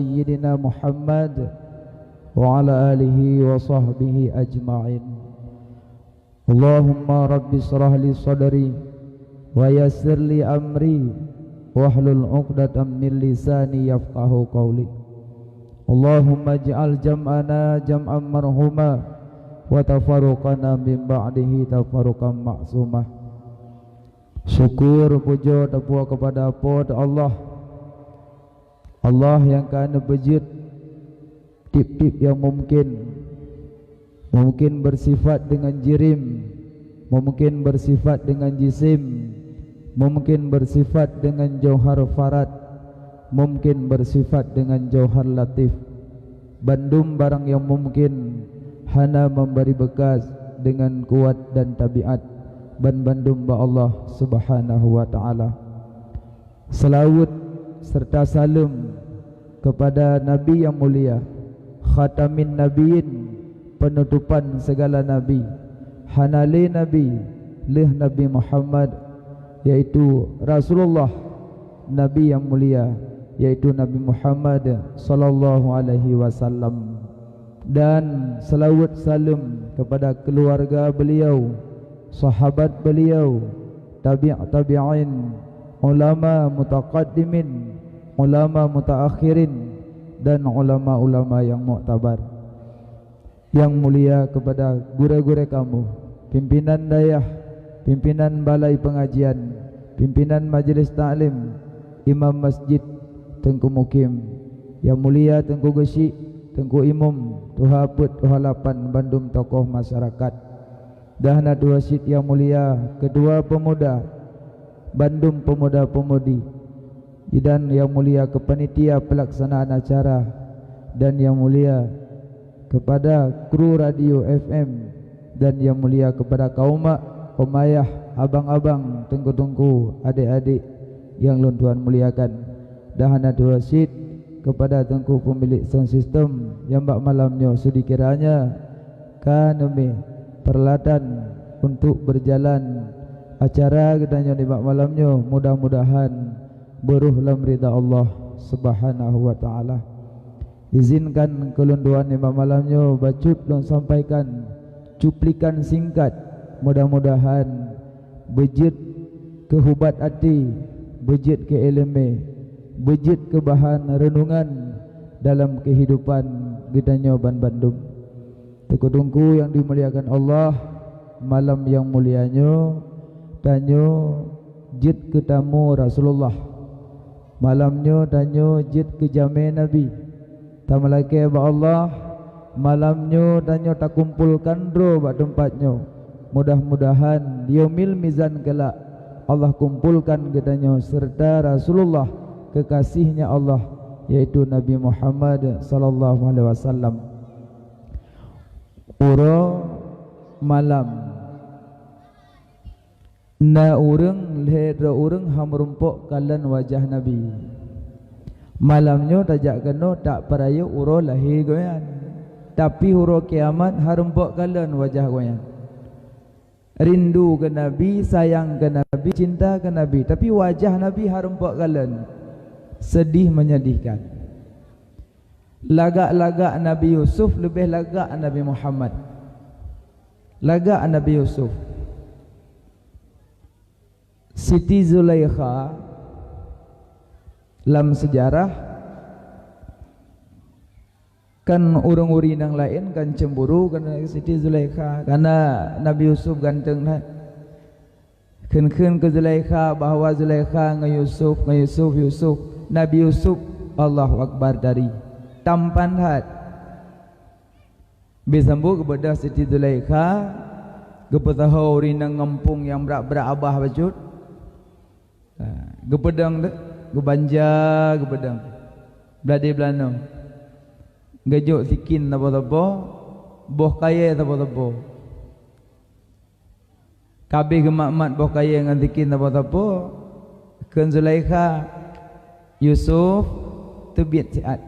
sayyidina Muhammad wa ala alihi wa sahbihi ajma'in. Allahumma rabbi shrah li sadri wa yassir li amri wahlul 'uqdatam min lisani yafqahu qawli. Allahumma ij'al jam'ana jam'an marhuma wa tafarruqana min ba'dihi tafarruqan ma'sumah. Syukur puja tapua kepada Allah, Allah yang kana bejit tip-tip yang mungkin bersifat dengan jirim, mungkin bersifat dengan jisim, mungkin bersifat dengan jauhar farad, mungkin bersifat dengan jauhar latif. Bandum barang yang mungkin hana memberi bekas dengan kuat dan tabiat. Bandum ba Allah subhanahu wa ta'ala. Selawat serta salam kepada Nabi yang mulia, khatamin nabiyin, penutupan segala nabi, hanali nabi, lih Nabi Muhammad, yaitu Rasulullah, Nabi yang mulia, yaitu Nabi Muhammad sallallahu alaihi wasallam. Dan selawat salam kepada keluarga beliau, sahabat beliau, tabi'in, ulama mutaqaddimin, ulama mutaakhirin, dan ulama-ulama yang muktabar. Yang mulia kepada guru-guru kamu, pimpinan dayah, pimpinan balai pengajian, pimpinan majlis ta'lim, imam masjid Tengku Mukim. Yang mulia Tengku Gesik, Tengku Imam, Tuha Put, Tuha Lapan, Bandung tokoh masyarakat. Dahna dua syid yang mulia, kedua pemuda Bandung pemuda-pemudi, dan yang mulia kepanitia pelaksanaan acara, dan yang mulia kepada kru radio FM, dan yang mulia kepada kaum mak, kaum ayah, abang-abang, tengku-tengku, adik-adik yang lun Tuhan muliakan. Dahana dua syid kepada tengku pemilik sound system yang bak malamnya sudi kiranya kanemi peralatan untuk berjalan acara katanya di bak malamnya, mudah-mudahan beruh lam ridha Allah subhanahu wa ta'ala. Izinkan kelunduan di bak malamnya bacut dan sampaikan cuplikan singkat, mudah-mudahan bejit kehubat hati, bejit ke ilmu, bejit ke bahan renungan dalam kehidupan kitanya Bandung. Tekudungku yang dimuliakan Allah, malam yang mulianya tanyo jid ke tamu Rasulullah, malamnya tanyo jid ke jami Nabi. Tamalake ba Allah, malamnya tanyo tak kumpulkan ro ba tempatnya. Mudah-mudahan yaumil mizan kelak Allah kumpulkan kitanya serta Rasulullah, kekasihnya Allah, yaitu Nabi Muhammad sallallahu alaihi wasallam. Uro malam na urang lehra urang hamrumpok kalan wajah Nabi. Malamnya tajak kena tak peraya uro lahir goyan, tapi uro kiamat harumpok kalan wajah goyan. Rindu ke Nabi, sayang ke Nabi, cinta ke Nabi, tapi wajah Nabi harumpok kalan. Sedih menyedihkan. Lagak-lagak Nabi Yusuf lebih lagak Nabi Muhammad. Lagak Nabi Yusuf. Siti Zulaikha dalam sejarah kan urang-uri nang lain kan cemburu karena Siti Zulaikha, karena Nabi Yusuf ganteng lah. Ken-ken ke Zulaikha bahawa Zulaikha Yusuf. Nabi Yusuf Allahu Akbar dari tampan hat. Besambu kepada Siti Zulaikha, kepada uri nang ngempung yang berak-berak abah bacut. Gepedang tu, gebanja gepedang. Beladi belanang. Gajuk sikin apa-apa, boh kaya apa-apa. Kabeh gemak-mat boh kaya dengan sikin apa-apa. Ken Zulaikha Yusuf tebiat siat.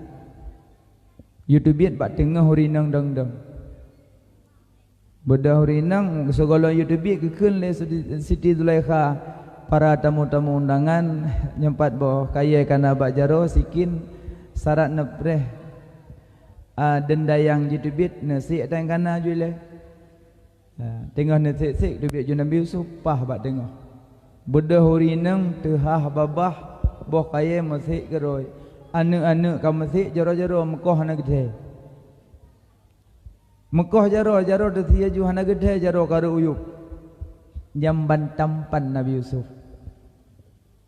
Yutubiat bak tengah hurinang dang-dang. Bedah hurinang segala yutubiat kekun le Siti Zulaikha. Para tamu-tamu undangan nyempat boh kaya kana bak jaro sikin syarat nepreh denda yang jitubit nasi atang kana jule tengah nasi sik dubit ju Nabi Yusuf pah bak tengah bedah hurineng tehah babah boh kaya masih geroi anu-anu ka masih jaro-jaro Mekah na gede Mekah jaro de sia ju hana gede jaro karo uyup jamban tampan Nabi Yusuf.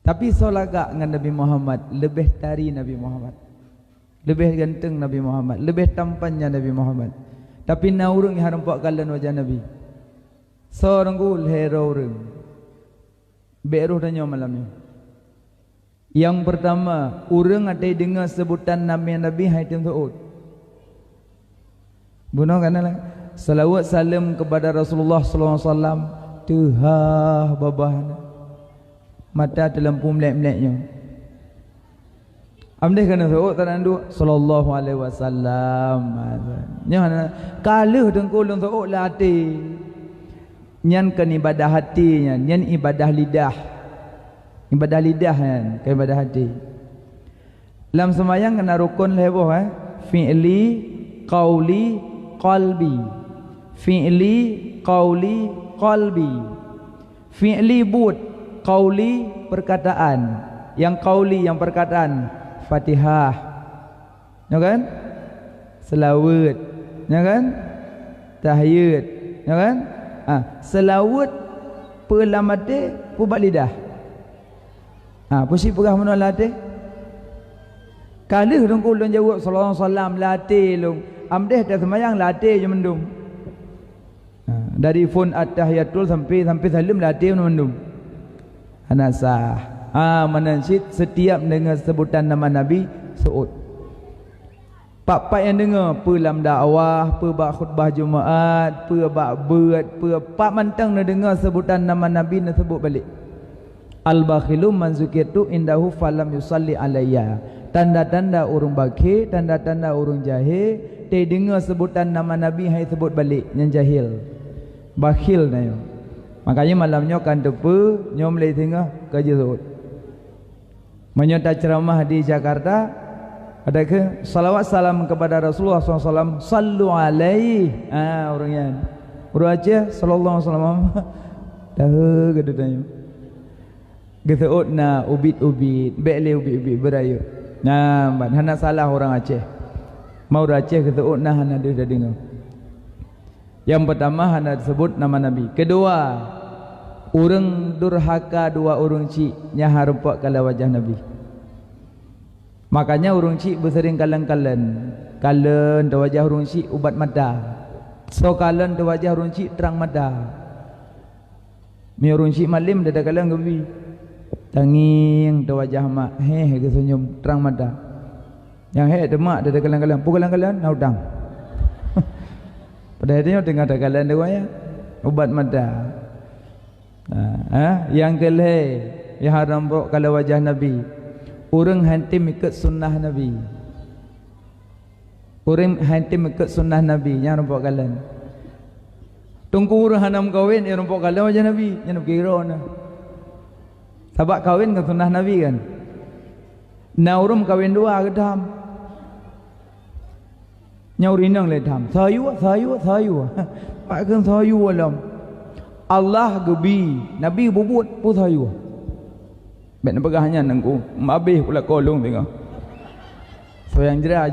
Tapi solagak dengan Nabi Muhammad lebih tari Nabi Muhammad, lebih ganteng Nabi Muhammad, lebih tampannya Nabi Muhammad. Tapi naurung yang harampak kalian wajah Nabi. Seorang gul hero orang beruh tanya malamnya. Yang pertama, orang ada dengar sebutan Nabi hai tim Saud. Bunuh kana salawat salam kepada Rasulullah sallallahu alaihi wasallam. Tuhah babah mata terlempu melek-meleknya. Amdeh kena Saud tanandu sallallahu alaihi wasallam. Nya kaluh dengkul Saud latih. Nyan kan ibadah hatinya, nyan ibadah lidah. Ibadah lidah kan, ke ibadah hati. Dalam sembahyang kena rukun leboh fi'li, qauli, qalbi. Fi'li, qauli, qalbi. Fi'li but, qauli perkataan. Yang qauli yang perkataan Fatihah. Ya kan? Selawat. Ya kan? Tahiyyat. Ya kan? Selawat pelamate pubat lidah. Pusi pegah mana latih? Kalah dong kulun jawab sallallahu alaihi wasallam latih long. Amdeh dah semayang latih je mendung. Dari fun at-tahiyatul sampai salim latih mendung. Anasah. Menansyid setiap dengar sebutan nama Nabi Saud. Pak yang dengar pelam dakwah, pebak khutbah Jumaat, pebak berat, pak mantang nak dengar sebutan nama Nabi nak sebut balik. Al-bakhilu man zukirtu indahu falam yusalli alayya. Tanda-tanda urung bakhil, tanda-tanda urung jahil, te dengar sebutan nama Nabi hai sebut balik yang jahil. Bakhil nayo. Makanya malamnya kan tepu nyom lei tengah kerja Saud. Menyertai ceramah di Jakarta, ada ke salawat salam kepada Rasulullah SAW. Sallu alaihi. Orangnya orang Aceh sallallahu alaihi wasallam. Dah gedenya. Geseut na ubit-ubit, bekle ubit-ubit berayu. Hana salah orang Aceh. Mau Aceh geseut na hana dah dengar. Yang pertama hana sebut nama Nabi. Kedua, orang durhaka dua orang cik nya harupak kala wajah Nabi. Makanya orang cik bersering kalen-kalen. Kalen di wajah orang cik ubat mata. So kalen di wajah orang cik terang mata. Mi orang cik malim dah kalen gebi. Tanging di wajah mak ke senyum terang mata. Yang demak dah kalen-kalen. Kalen-kalen naudang. Pada dia tengah ada kalen di wajah ubat mata. Yang kelih yang haram kalau wajah Nabi. Orang hantim ikut sunnah Nabi. Orang hantim ikut sunnah Nabi. Yang nampak kalian. Tunggu orang hanam kahwin. Yang nampak kalian wajah Nabi. Yang nampak kira na. Sebab kahwin ke sunnah Nabi kan. Nah orang kahwin dua ke dam. Nyau rinang le dam. Sayu. Pak kan sayu alam. Allah gebi. Nabi bubut pun sayu. Mek nak pegahnya nangku mabih pula kolong tengok. So yang jera.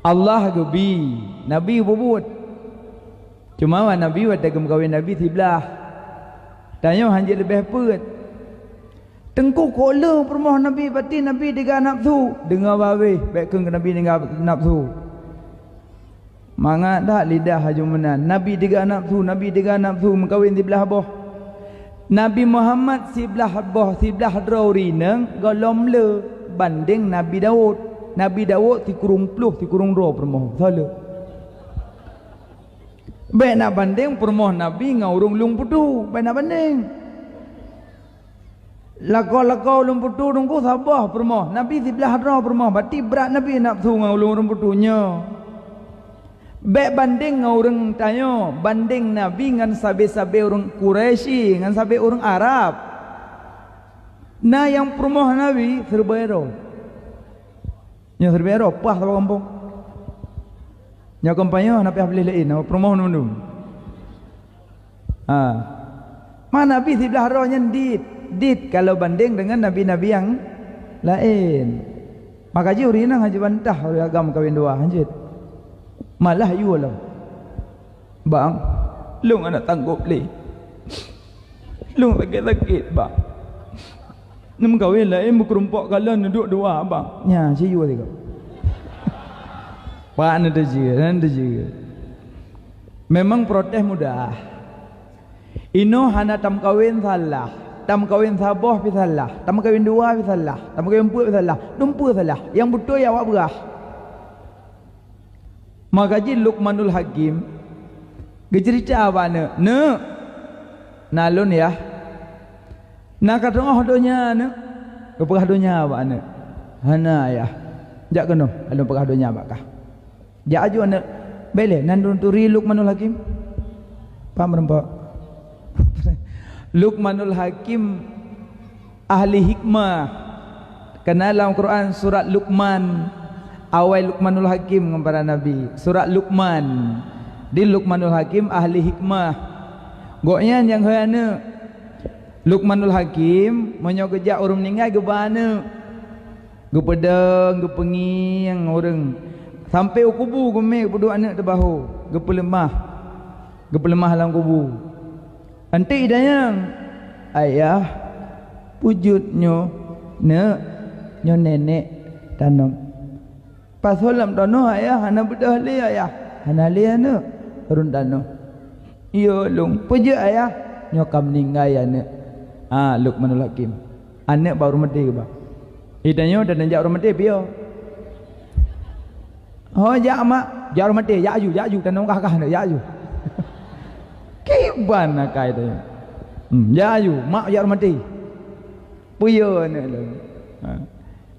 Allah gebi, Nabi bubut. Cuma Nabi waktu kawin Nabi sebelah. Tanya hanjir lebih put. Tengku kolong permoh Nabi pati Nabi dengan nafsu. Dengar babe, baik ke Nabi dengan nafsu. Mangat dak lidah hajumenan. Nabi dengan nafsu, Nabi dengan nafsu mengkawin sebelah boh. Nabi Muhammad siblah boh siblah rauri neng golom le banding Nabi Daud. Nabi Daud ti kurung pluh ti kurung ro permoh sala. Baik nak banding permoh Nabi ngaurung lung putu, baik nak banding. Lako lung putu nunggu sabah permoh. Nabi siblah ro permoh, berarti berat Nabi nafsu ngaulung lung putunya. Baik banding orang tanya, banding Nabi dengan sabe-sabe orang Quraisy, dengan sabe orang Arab. Nah yang permoh Nabi serba ero. Nya serbero pah sama kampung. Nya kompanyo na pihak beli lain, promo nundung. Mana Nabi sebelah rohnya dit kalau banding dengan nabi-nabi yang lain. Maka jurina haji bantah oleh agama kawin dua hanjit. Malah you lah. Bang, lu anak tanggup li. Lu sakit-sakit bang. Nam kawin lain berkerumpuk kalian duduk dua bang. Nya si you tiko. Pak anda juga. Memang protes mudah. Ino hana tam kawin salah, tam kawin saboh pi salah, tam kawin dua pi salah, tam kawin empat pi salah, dumpu salah. Yang betul ya awak berah. Maka ji Luqmanul Hakim gecerita apa ne? Nalun ya. Nak kata donya ne. Kepegah donya apa ne? Hana ya. Jak keno, alun pegah donya bakah. Jak aju ne bele nan turi Luqmanul Hakim. Paham rempak? Luqmanul Hakim ahli hikmah. Karena dalam Quran surat Luqman, awal Luqmanul Hakim kepada Nabi. Surat Luqman. Di Luqmanul Hakim ahli hikmah. Goknya yang hana Luqmanul Hakim menyokejak orang meninggal ke bana. Ke pedang, ke penging orang. Sampai kubu gome kedua anak terbahu. Ke pelemah. Ke pelemah dalam kubu. Anti dayang ayah pujudnya nyo nenek tanam pas holam tanah ayah hana bedah li ayah hana li ane urun tanah iyo lung pujud ayah nyo kam ninggai ane Luqmanul Hakim anak baru mati ke ba idanyo dan jak baru mati pio jak mak jak baru mati jak aju tanam kakak ne jak aju kiban nak kai tu. Ya ayu, mak ya mati. Puyo ne lu.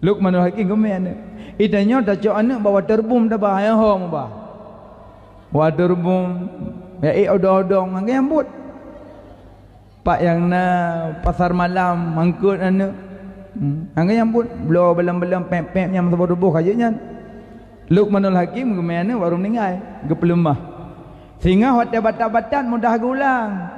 Luqmanul Hakim kome ne. Idanyo dah cok anak bawa terbum dah bahaya hom ba. Bawa terbum. Ya odong-odong angge ambut. Pak yang na pasar malam mangkut anak. Angge ambut belo belam-belam pep-pep yang sebuh-buh kajanya. Luqmanul Hakim kome ne baru meninggal. Gepelemah. Sehingga hotel batat-batat mudah gulang.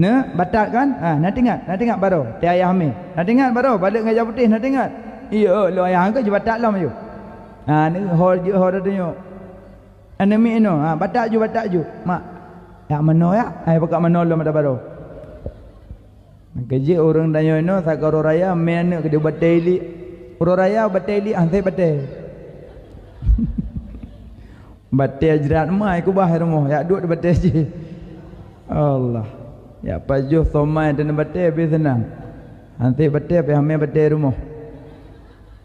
Ne, batat kan? Nak tengok baru. Ti ayah mi. Nak tengok baru balik ngajak putih nak tengok. Iya, lo ayah angkat je batat lah maju. Ni hor tu nyo. Anemi ino, batat ju. Mak. Ya mano ya? Ai pakak mano lo mata baru. Kerja orang tanya ino sakaro raya men ke dia bateli. Uro raya bateli antai batai. Batai jerat mai ku bahir rumah ya duduk di batai je. Allah. Ya pajuh somai dan batai habis senang. Nanti batai pe hame batai rumah.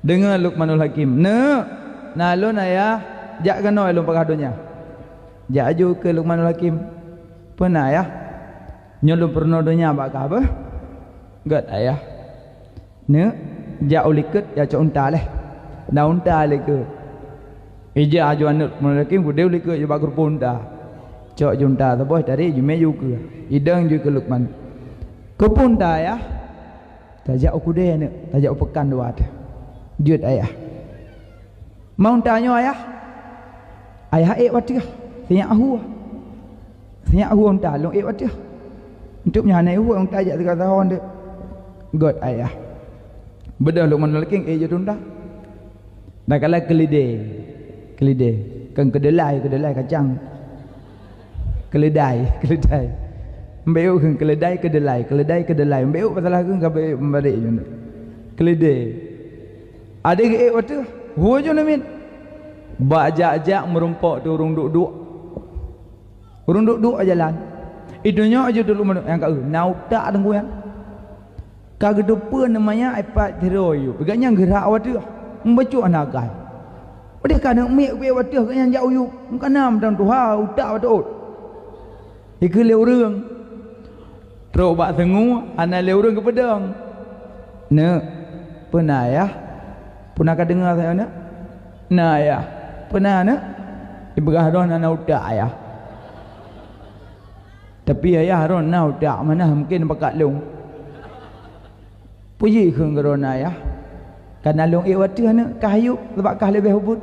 Dengar Luqmanul Hakim. Nalun ayah jak kano elum pagadonya. Jak aju ke Luqmanul Hakim. Pernah ayah nyolum pernodonya bak apa? Gat ayah. Jak uliket ya cok unta leh. Na unta leh ke. Ija aju anak Luqmanul Hakim ku deul ke je bagur ponda. Cok junta tu boh tadi jume juga. Idang juga Luqman. Ke ponda ya. Tajak ukude ne, tajak pekan dua ada. Jut ayah. Mau tanya ayah. Ayah wati. Senyak ahu unta long wati. Untuk nyane ahu unta ajak dekat tahun de. God ayah. Bedah Luqmanul Hakim je unta. Dah kala kelide kan kedelai kacang keledai mbeu kan keledai kedelai mbeu pasalah kan gabe balik je kelide ada ke waktu huo je namin bajak merumpok tu urung duk jalan idunya aja dulu yang kau nauta tengku yang kagedepan namanya iPad teroyu pegangnya gerak waktu membaca anagai. Pada kadang mek watih kan yang jauh yuk. Kanam dan tuha utak betul. Iku leu reung. Teruk bak sengu ana leu reung ke pedang. Pernah ya? Pernah ka dengar saya nak? Ya. Pernah nak? Ibrah ron ana utak ya. Tapi ayah ron na utak mana mungkin bakat long. Puji keung ron ya. Karena long watu ni kayu sebab kah lebih hubut.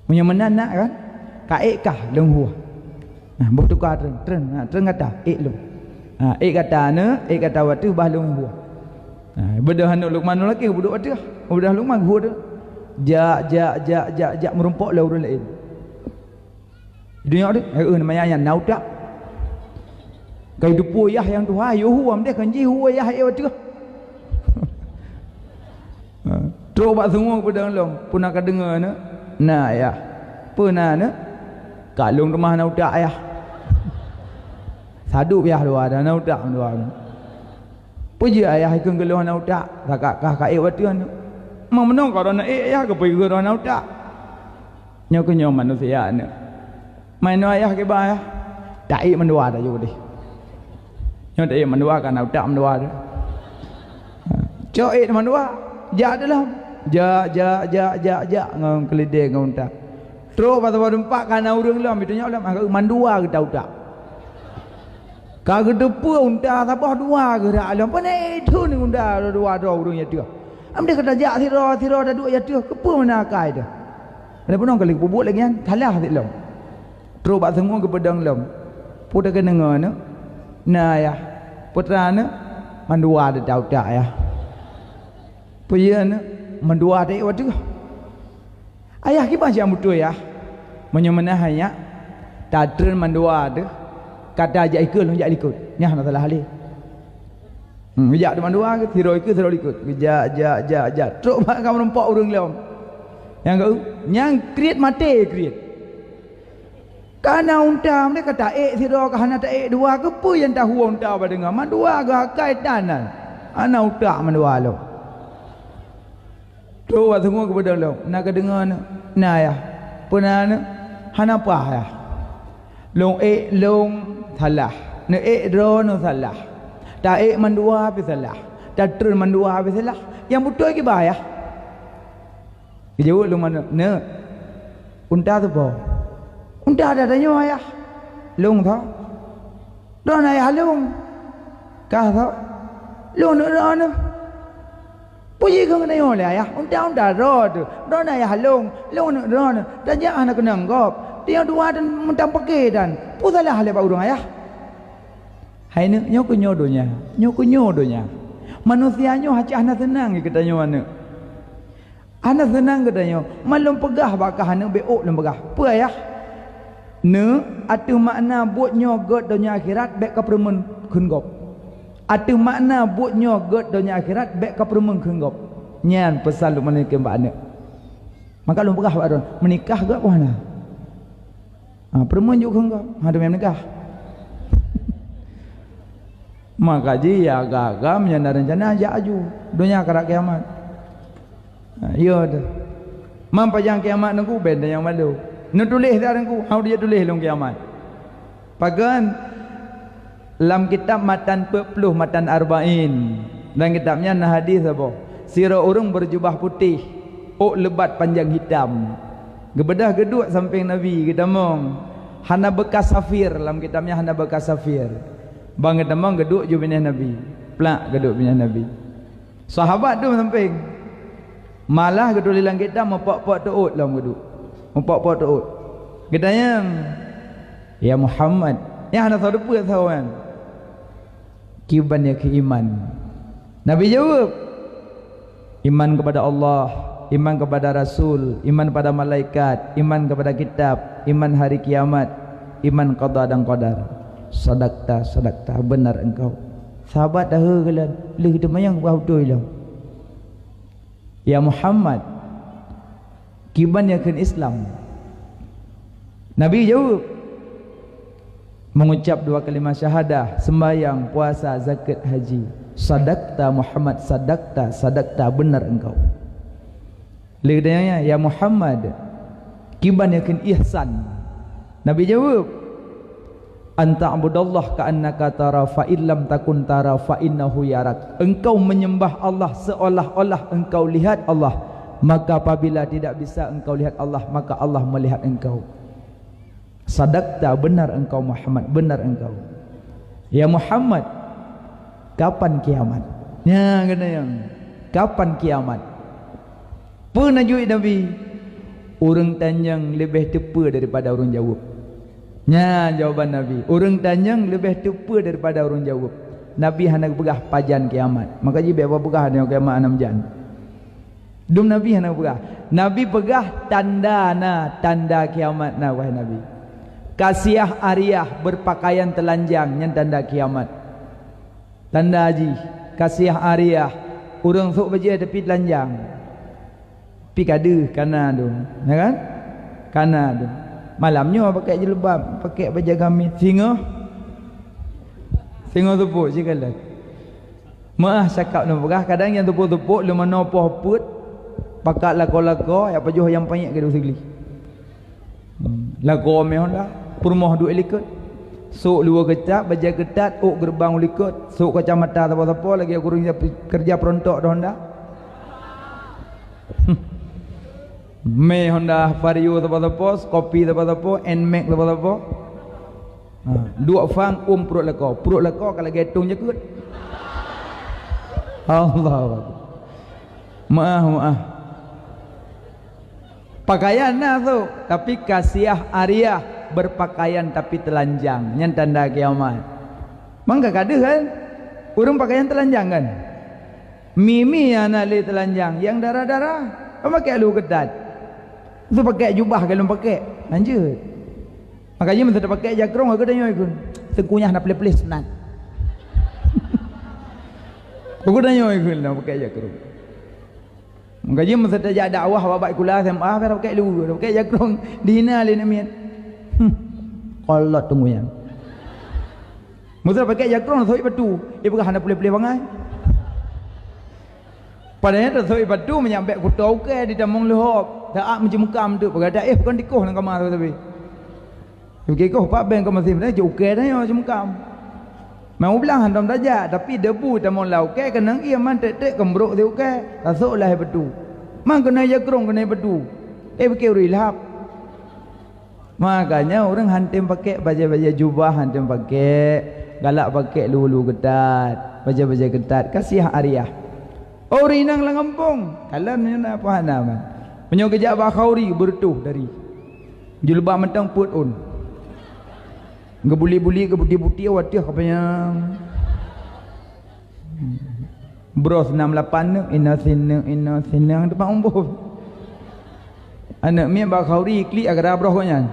Punya menanak kan? Kaik kah long huah. Nah, bertukar tren kata long. Kata ni, kata watu bah long huah. Bedah anak Luqman lelaki buduk watu. Bedah Luqman huah tu. Jak merumpok lah orang lain. Dunia tu, namanya yang naudak. Kau dupu yah yang tu hayu huam dia kan ji huah yah watu. Terobak semua kepada long pun nak dengar ne nah ya pernah ne kalung rumah nak udak ya sadu biah dua dah nak udak dua puji ayah ikut geluh nak udak kakak waktu ne mau menong kalau nak ya ke pergi ke nak udak nyo manusia ne main ayah ke ba ya tak mendua dah juga deh nyo tak mendua kan nak udak mendua dah cok mendua ja dalam ja ngam kelideng ngam tak terus pada empat kana urang lam bitunya lam agak mandua ke tahu tak kagak depu unta sabah dua ke dak lam pane itu ni unta dua urang ya dia am dia kata ja siro dah dua ya dia kepu mana kai dah ada pun kali bubuk lagi kan kalah dik lam terus bak semua ke pedang lam pudak ke dengar ne nah ya putra ne mandua dah tahu tak ya pujian mendua dek waktu ayah kita macam betul ya menyemenah hanya tadren mendua ada kata ajak ikut long jak ikut nyah nak salah halih jak mendua ke tiro ikut jak teruk mak kamu nampak urang leom yang create mati create karena unta dia kata tiro ke hana tak dua ke pu yang tahu unta pada dengar mandua ke kaitan ana unta mendua lo tu waktu semua kepada lo nak dengar nah ya pernah hana apa ya long salah ne ro no salah ta mandua pi salah ta tren mandua pi salah yang betul ke bah ya jauh lu mana ne unta tu po unta ada tanya ya long tho do na ya long ka tho long no puji kau kena yang lah ya, unta roh tu, roh na ya long roh na, dan jangan nak kena anggap, dia dua dan mentang pakai dan, pusalah lepas urang ya. Hai ni nyo donya, manusia nyo hacah anak senang kita nyo mana, anak senang kita nyo, malum pegah bakah anak beok lem pegah, apa ya? Ne, atu makna buat nyo god dunia akhirat baik kepermen kunggop. Ada makna buatnya god dunia akhirat baik ke perempuan kenggop nyan pesan lu menikah mbak anak maka lu pegah pak don menikah ke mana perempuan juga kenggop ada yang menikah maka dia agak-agak menyandar rencana ajak aju dunia akhirat kiamat iya dah mampu yang kiamat nengku benda yang malu nak tulis dah nengku how dia tulis long kiamat pagan dalam kitab matan 40 matan arba'in dan kitabnya nah hadis apa sira orang berjubah putih lebat panjang hitam gebedah geduk samping nabi kita mong hana bekas safir dalam kitabnya hana bekas safir bang kita mong geduk ju binah nabi plak geduk binah nabi sahabat tu samping malah geduk dalam kitab mepok-pok tuut dalam geduk mepok-pok tuut katanya ya Muhammad ya hana tahu apa tahu kan kibannya ke iman Nabi jawab iman kepada Allah iman kepada Rasul iman pada malaikat iman kepada kitab iman hari kiamat iman qada dan qadar sadaqta benar engkau sahabat dah gelan leh kita mayang bau tu ilang ya Muhammad kibannya ke Islam Nabi jawab mengucap dua kalimat syahadah sembahyang puasa zakat haji sadaqta Muhammad sadaqta benar engkau lidahnya ya Muhammad kiban yakin ihsan Nabi jawab anta abudallah ka'annaka tara fa illam takun tara fa innahu yarak engkau menyembah Allah seolah-olah engkau lihat Allah maka apabila tidak bisa engkau lihat Allah maka Allah melihat engkau sadaqta benar engkau Muhammad benar engkau ya Muhammad kapan kiamat ya kena yang kapan kiamat Apa najui Nabi? Orang Tanjung lebih tepa daripada orang jawab. Nya jawaban Nabi. Orang Tanjung lebih tepa daripada orang jawab. Nabi hendak pegah pajan kiamat. Maka jadi berapa pegah dengan kiamat 6 jan. Dum Nabi hendak pegah. Nabi pegah tanda kiamat na wahai Nabi. Kasiah Ariyah berpakaian telanjang yang tanda kiamat. Tanda haji. Kasiah Ariyah orang sok baca tapi telanjang. Pi kada kana tu. Ya kan? Kana tu. Malamnya pakai jilbab, pakai baju gamis, singa tupuk sikalah. Maah cakap nak berah kadang yang tupuk-tupuk lu mana pohput pakat lako-lako ya pajuh yang banyak ke segeli. Lako meh honda, permoh duit likut. Sok luar ketat, baja ketat, ok gerbang likut, sok kacamata apa-apa lagi aku kerja perontok dah honda. Me Honda Vario apa-apa, kopi apa-apa, Nmax apa-apa. Dua fang perut leko kalau getung je kot. Allah. Maaf. Pakaian lah tu, tapi kasiah Ariyah berpakaian tapi telanjang, yang tanda kiamat. Mangga kada kan? Urang pakaian telanjang kan? Mimi anak le telanjang, yang darah-darah, apa pakai lu ketat? Tu pakai jubah kalau pakai lanjut. Makanya mesti tak pakai jakrong aku dah nyoi tengkunyah nak pelis-pelis senang. Aku dah nyoi nak pakai jakrong. Makanya mesti tak ajak dakwah babak kuliah SMA biar pakai lu, pakai jakrong dihina le nak miat. Kolot tengkunyah. Mesti pakai jakrong soi batu. Dia bukan nak pelis-pelis bangai. Padahal tak soi batu menyampai kutau ke di damong lehop. Tak macam mukam tu berada bukan dikoh nang kamar tu tapi. Okey kau pak beng kau masih dah okey dah macam mukam. Mau bilang hantam saja tapi debu damong lau okey kena ia man tek kembruk tu okey. Tasuklah batu. Mang kena jakrong kena batu. Pakai rilap. Makanya orang hantam pakai baju-baju jubah hantam pakai galak pakai lulu ketat, baju-baju ketat kasih Ariyah. Oh rinang lang kampung. Kalam ni nak apa nama? Punya kejap bakhauri bertuh dari julbah mentang put on. Ngebuli-buli ke buti-buti awatih apanya. Bros 68 inna sinna depan umbuh. Anak mi bakhauri klik agar brohnya.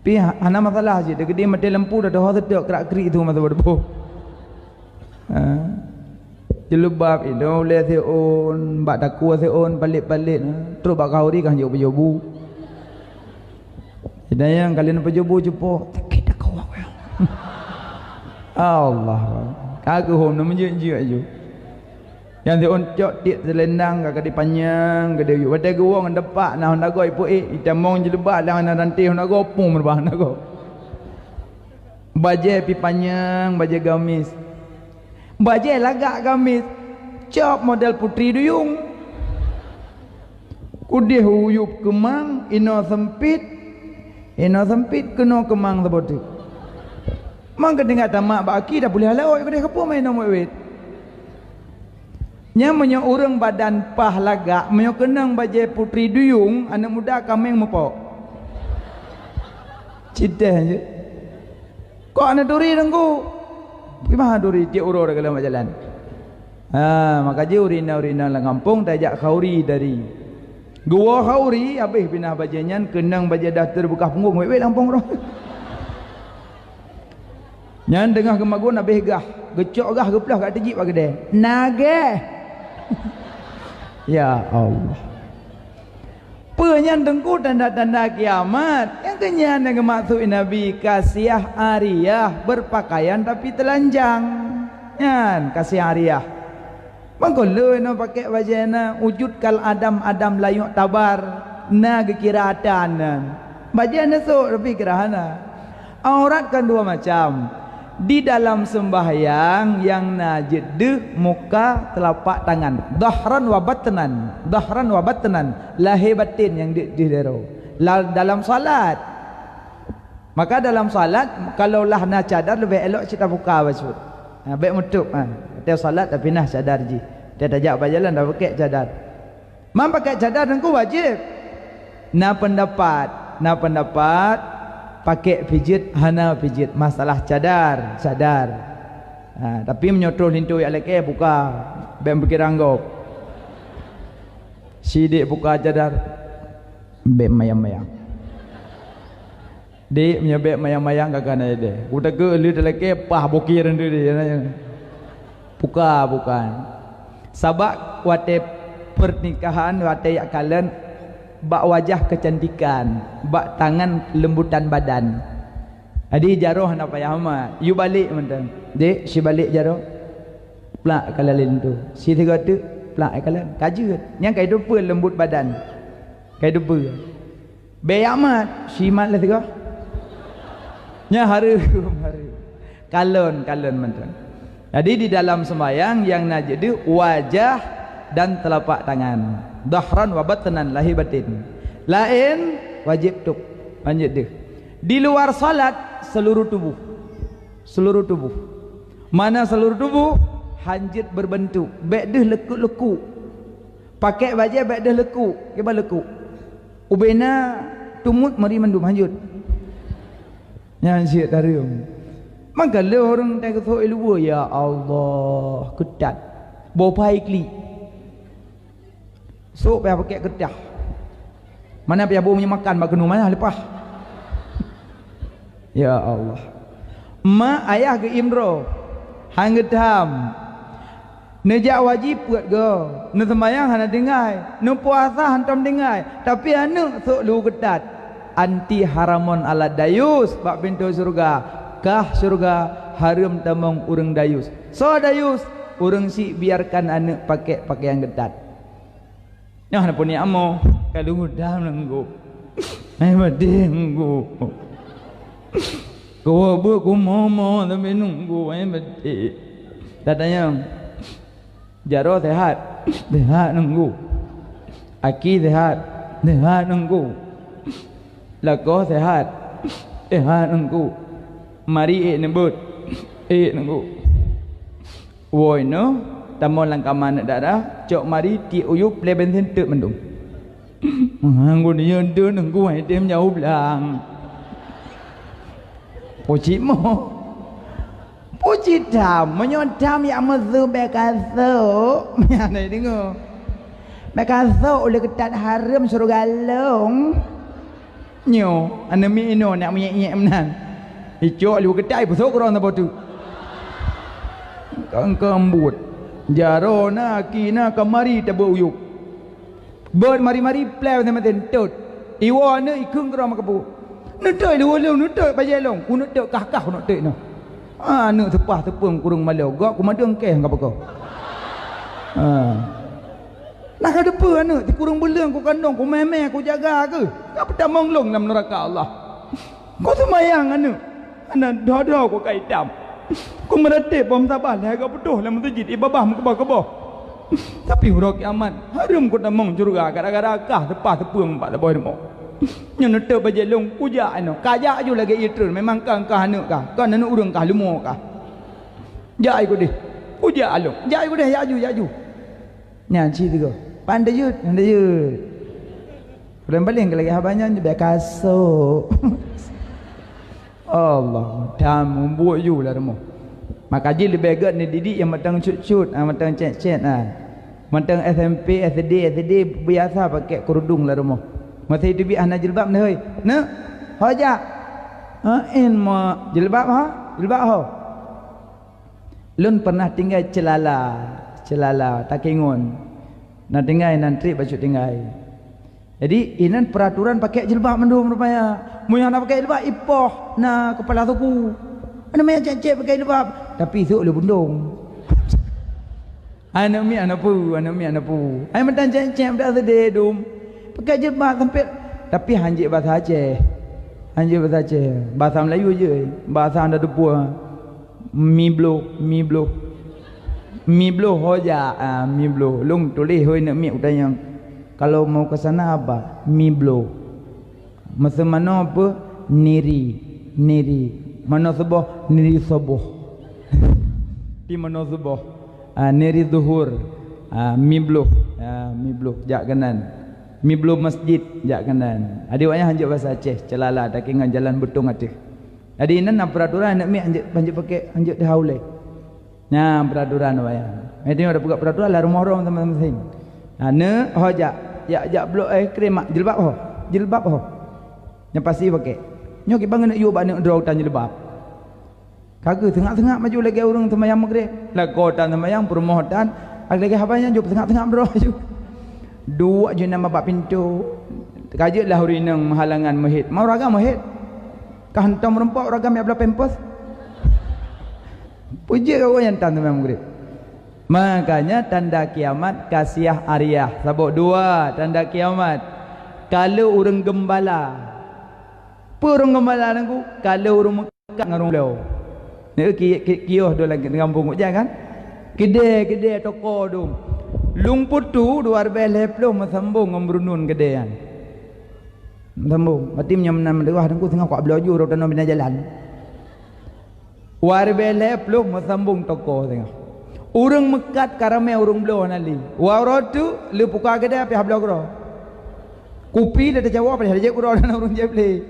Pi ana masalah je dekat dia mati lampu dah dah sedek kerak-kerik tu masa berbuh. Jelubab itu boleh seon, bak takua seon, balik-balik terus bak kauri kan jobu-jobu. Jadi yang kalian pejobu jumpa sakit dah kau. Allah. Kagak hom nama je aja. Yang seon cok tiak selendang kagak dipanjang, gede yu. Pada gua ngan depak nah honda go ipu itamong jelubab lah na nanti honda go pung merbah honda go. Baje pi panjang, baje gamis. Bajai lagak gamis cop model putri duyung kudih uyup kemang ino sempit kena kemang seboti mang kedengar tamak baki dah boleh halau kudih kepo main nama wet nyamanya orang badan pah lagak menyo kenang bajai putri duyung anak muda kameng mepok cidah je kok anak duri dengku gimana duri dia urur dalam jalan. Maka dia urina lah kampung tajak khauri dari gua khauri habis pindah bajanyan kenang baja dah terbuka punggung wei lampung roh. Nyan dengah kemagun habis gah gecok gah geplah kat tejik pak gede. Nage. Ya Allah. Penyan dengku tanda-tanda kiamat. Yang kenyan yang maksud Nabi kasiah Ariyah berpakaian tapi telanjang. Yan kasiah Ariyah. Mangkolo no pakai bajana wujud kal Adam layuk tabar na gekiratan. Bajana sok tapi kirahana. Aurat kan dua macam. Di dalam sembahyang yang najedeh muka telapak tangan dahran wa batnan lahir batin yang di dero dalam salat maka dalam salat kalau lah nak cadar lebih elok kita buka basut baik mutuk atau salat tapi nah cadar ji Dia tajak berjalan dah pakai cadar. Mam pakai cadar nengku wajib. Na pendapat pakai pijit hana pijit masalah cadar. Tapi menyotol hintu yak leke buka ben berkiranggop. Sidik buka cadar ben mayang-mayang. Dik punya beg mayang-mayang kakak nak dia. Udah ke lu leke pah bokir rendu dia nanya. Bukan. Sabak wate pernikahan wate yak kalen bak wajah kecantikan, bak tangan lembutan badan. Adi jaroh nak payah amat. You balik mentang. Dek, si balik jaroh. Plak kalalin tu. Si tiga tu plak kalan. Kaju. Yang kai dupa lembut badan. Kai dupa. Be amat. Si mat lah tiga. Nya haru. Kalon mentang. Jadi di dalam sembahyang yang nak jadi wajah dan telapak tangan. Dahran wa batnan lahir batin. Lain wajib tuk. Lanjut dia. Di luar salat seluruh tubuh. Mana seluruh tubuh? Hanjit berbentuk. Bek deh lekuk-lekuk. Pakai baju bek deh lekuk. Keba lekuk. Ubena tumut mari mendum hanjut. Nyanjit tarum. Maka le orang tak tahu ilmu ya Allah ketat. Bopai kli. So payah pakai kedah. Mana payah bawa makan bak kenu mana lepas. Ya Allah. Ma ayah ke Imro. Hang gedam. Nejak wajib buat go. Ne sembayang hana dengai. Ne puasa hantam dengai. Tapi anu sok lu ketat. Anti haramon ala dayus bak pintu surga. Kah surga haram tamang urang dayus. So dayus urang si biarkan anak pakai pakaian ketat. Nah pun ni amo kalau ngudam nenggo. Ai badeng go. Kau buku momo tapi nunggu ai bade. Datanya jaro sehat nunggu. Aki sehat nunggu. Lako sehat nunggu. Mari nembut nunggu. Woi no tamo langkaman darah cok mari ti uyup le bensin tek mendung. Nganggo dia nunggu ai dem jauh belang. Puji dam menyodam yang mezu bekaso. Ya ni dengar. Bekaso oleh ketat haram suruh galong. Nyo anemi ino nak menyek-nyek menan. Hijau lu kedai besok orang apa tu? Kambut. Jaro na kina kamari tabu uyuk. Bird mari play sama tentut. Iwa na ikung kerana makabu. Nutai lu long nutai bajelong. Ku nutai kah nutai no. Nu tepah tepung kurung malau. Gak ku madung keh ngapa kau? Nak ada apa anu? Ti kurung belang ku kandung ku meme ku jaga ke? Kau pada monglong dalam neraka Allah. Kau semayang anu. Anak dodo ku kaitam. Ku meretip bom tabah lah kau betul dalam masjid ibabah mekebah-kebah. Tapi huruf kiamat harum ku tamong surga gara-gara kah tepah tepung pak boy demo. Nya nutup bajelong ku ja anu. Kajak ju lagi itu memang kah anu kah. Kau anu urang kah lumo kah. Jai ku deh. Ku ja alung. Jai ku deh ya ju. Nyanci tu kau. Pandai jut. Balik lagi habanya biar kasut. Allah dah membuat you lah demo. Maka ji lebih agak ni didik yang matang cut-cut, matang cek-cek matang SMP, SD biasa pakai kerudung lah demo. Masa itu bi anak jilbab ni hoi. Nak? Hoja. In ma jilbab ha? Lun pernah tinggal celala takingun. Nak tinggal nanti baju tinggal. Jadi inan peraturan pakai jilbab mendung rupanya. Mu yang nak pakai jilbab ipoh na kepala suku. Ana mai cek pakai jilbab tapi su le bundung. Ana mi ana pu. Ai mentan cek dak sedih dum. Pakai jilbab sampai tapi hanjik bahasa Aceh. Bahasa Melayu je. Bahasa anda depua. Miblo hoja miblo. Long tulis hoi nak mi utayang. Kalau mau ke sana apa? Miblo. Masa mana apa? Niri. Mana sebuah? Niri sebuah. Di mana sebuah? Niri zuhur. Mi bluh jak kanan. Mi bluh masjid jak kanan. Adi wanya hanjuk bahasa Aceh, celala tak ingat jalan betung atih. Adi inan peraturan nak mi hanjuk pakai hanjuk dihaule. Nah, peraturan waya. Ini ada buka peraturan lah rumah orang teman-teman. Ne hojak jak blok krem jilbab ho. Jilbab ho. Yang pasti pakai. Nyo ki bangun nak yu ba nak draw tan jilbab. Kagak tengah-tengah maju lagi orang temayang maghrib. Lah kota temayang permohonan lagi habanya jumpa tengah-tengah draw maju. Dua je nama bab pintu. Kajutlah urinang menghalangan mahid. Mau ragam mahid. Kah hentam merempak ragam yang belah pempes. Puji kau yang tan temayang maghrib. Makanya tanda kiamat kasiah ariyah. Sabuk dua tanda kiamat. Kalau orang gembala. Apa orang gembala nangku? Kalau orang mekat ngarung belau. Ni kioh do lagi ngambung je kan? Kedai toko tu. Lung putu dua arbel leplo masambung ngombrunun kedean. Sambung. Mati menyamnan mendewah nangku tengah kuat belaju ro tanam bina jalan. Warbel leplo masambung toko tengah. Urang mekat karame urang belau nali. Warotu lu buka kedai api hablau gro. Kopi dah jawab dah je gro dan urang je beli.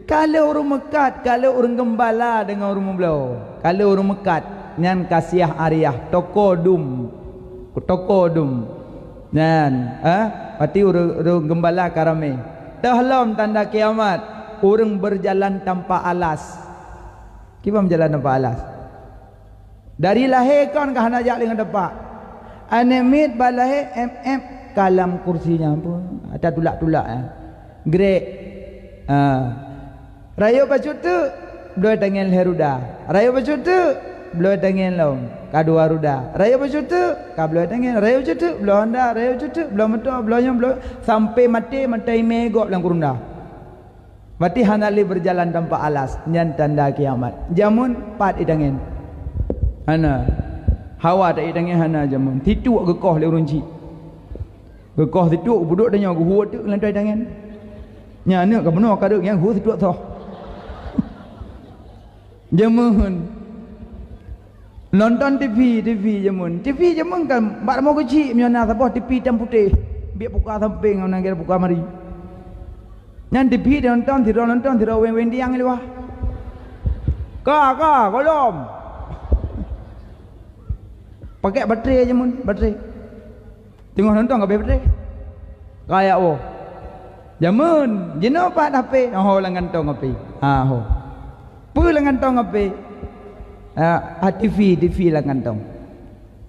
Kalau urang mekat, kalau urang gembala dengan urang belau. Kalau urang mekat nyan kasiah ariyah toko dum. Nyan, pati urang gembala karame. Tahlam tanda kiamat, urang berjalan tanpa alas. Kipa berjalan tanpa alas? Dari lahir kan kah nak jak dengan depak. Anemit balahir kalam kursinya pun ada tulak-tulak grek. Rayo pacut tu bloi tangan heruda. Rayo pacut tu bloi tangan long kadua ruda. Rayo pacut tu ka bloi tangan. Rayo pacut tu bloi honda. Rayo pacut tu bloi motor bloinya bloi sampai mati matai megok lang kurunda. Mati hanali berjalan tanpa alas nyan tanda kiamat. Jamun pat idangin. Hana hawa tak idangnya hana jamun tituk gekoh le urunci gekoh tituk buduk danya hu tu lantai tangan nya ne ka benar ka deuk yang hu tituk toh jamun nonton TV jamun kan bak mau kecil miana sabah TV hitam putih biak buka samping orang kira buka mari nyan TV nonton tidak wen diang liwah ka kolom pakai baterai je mun baterai tengok nonton ke baterai kaya oh jamun jeno pak HP ho langan tong api ho pu langan tong api TV langan tong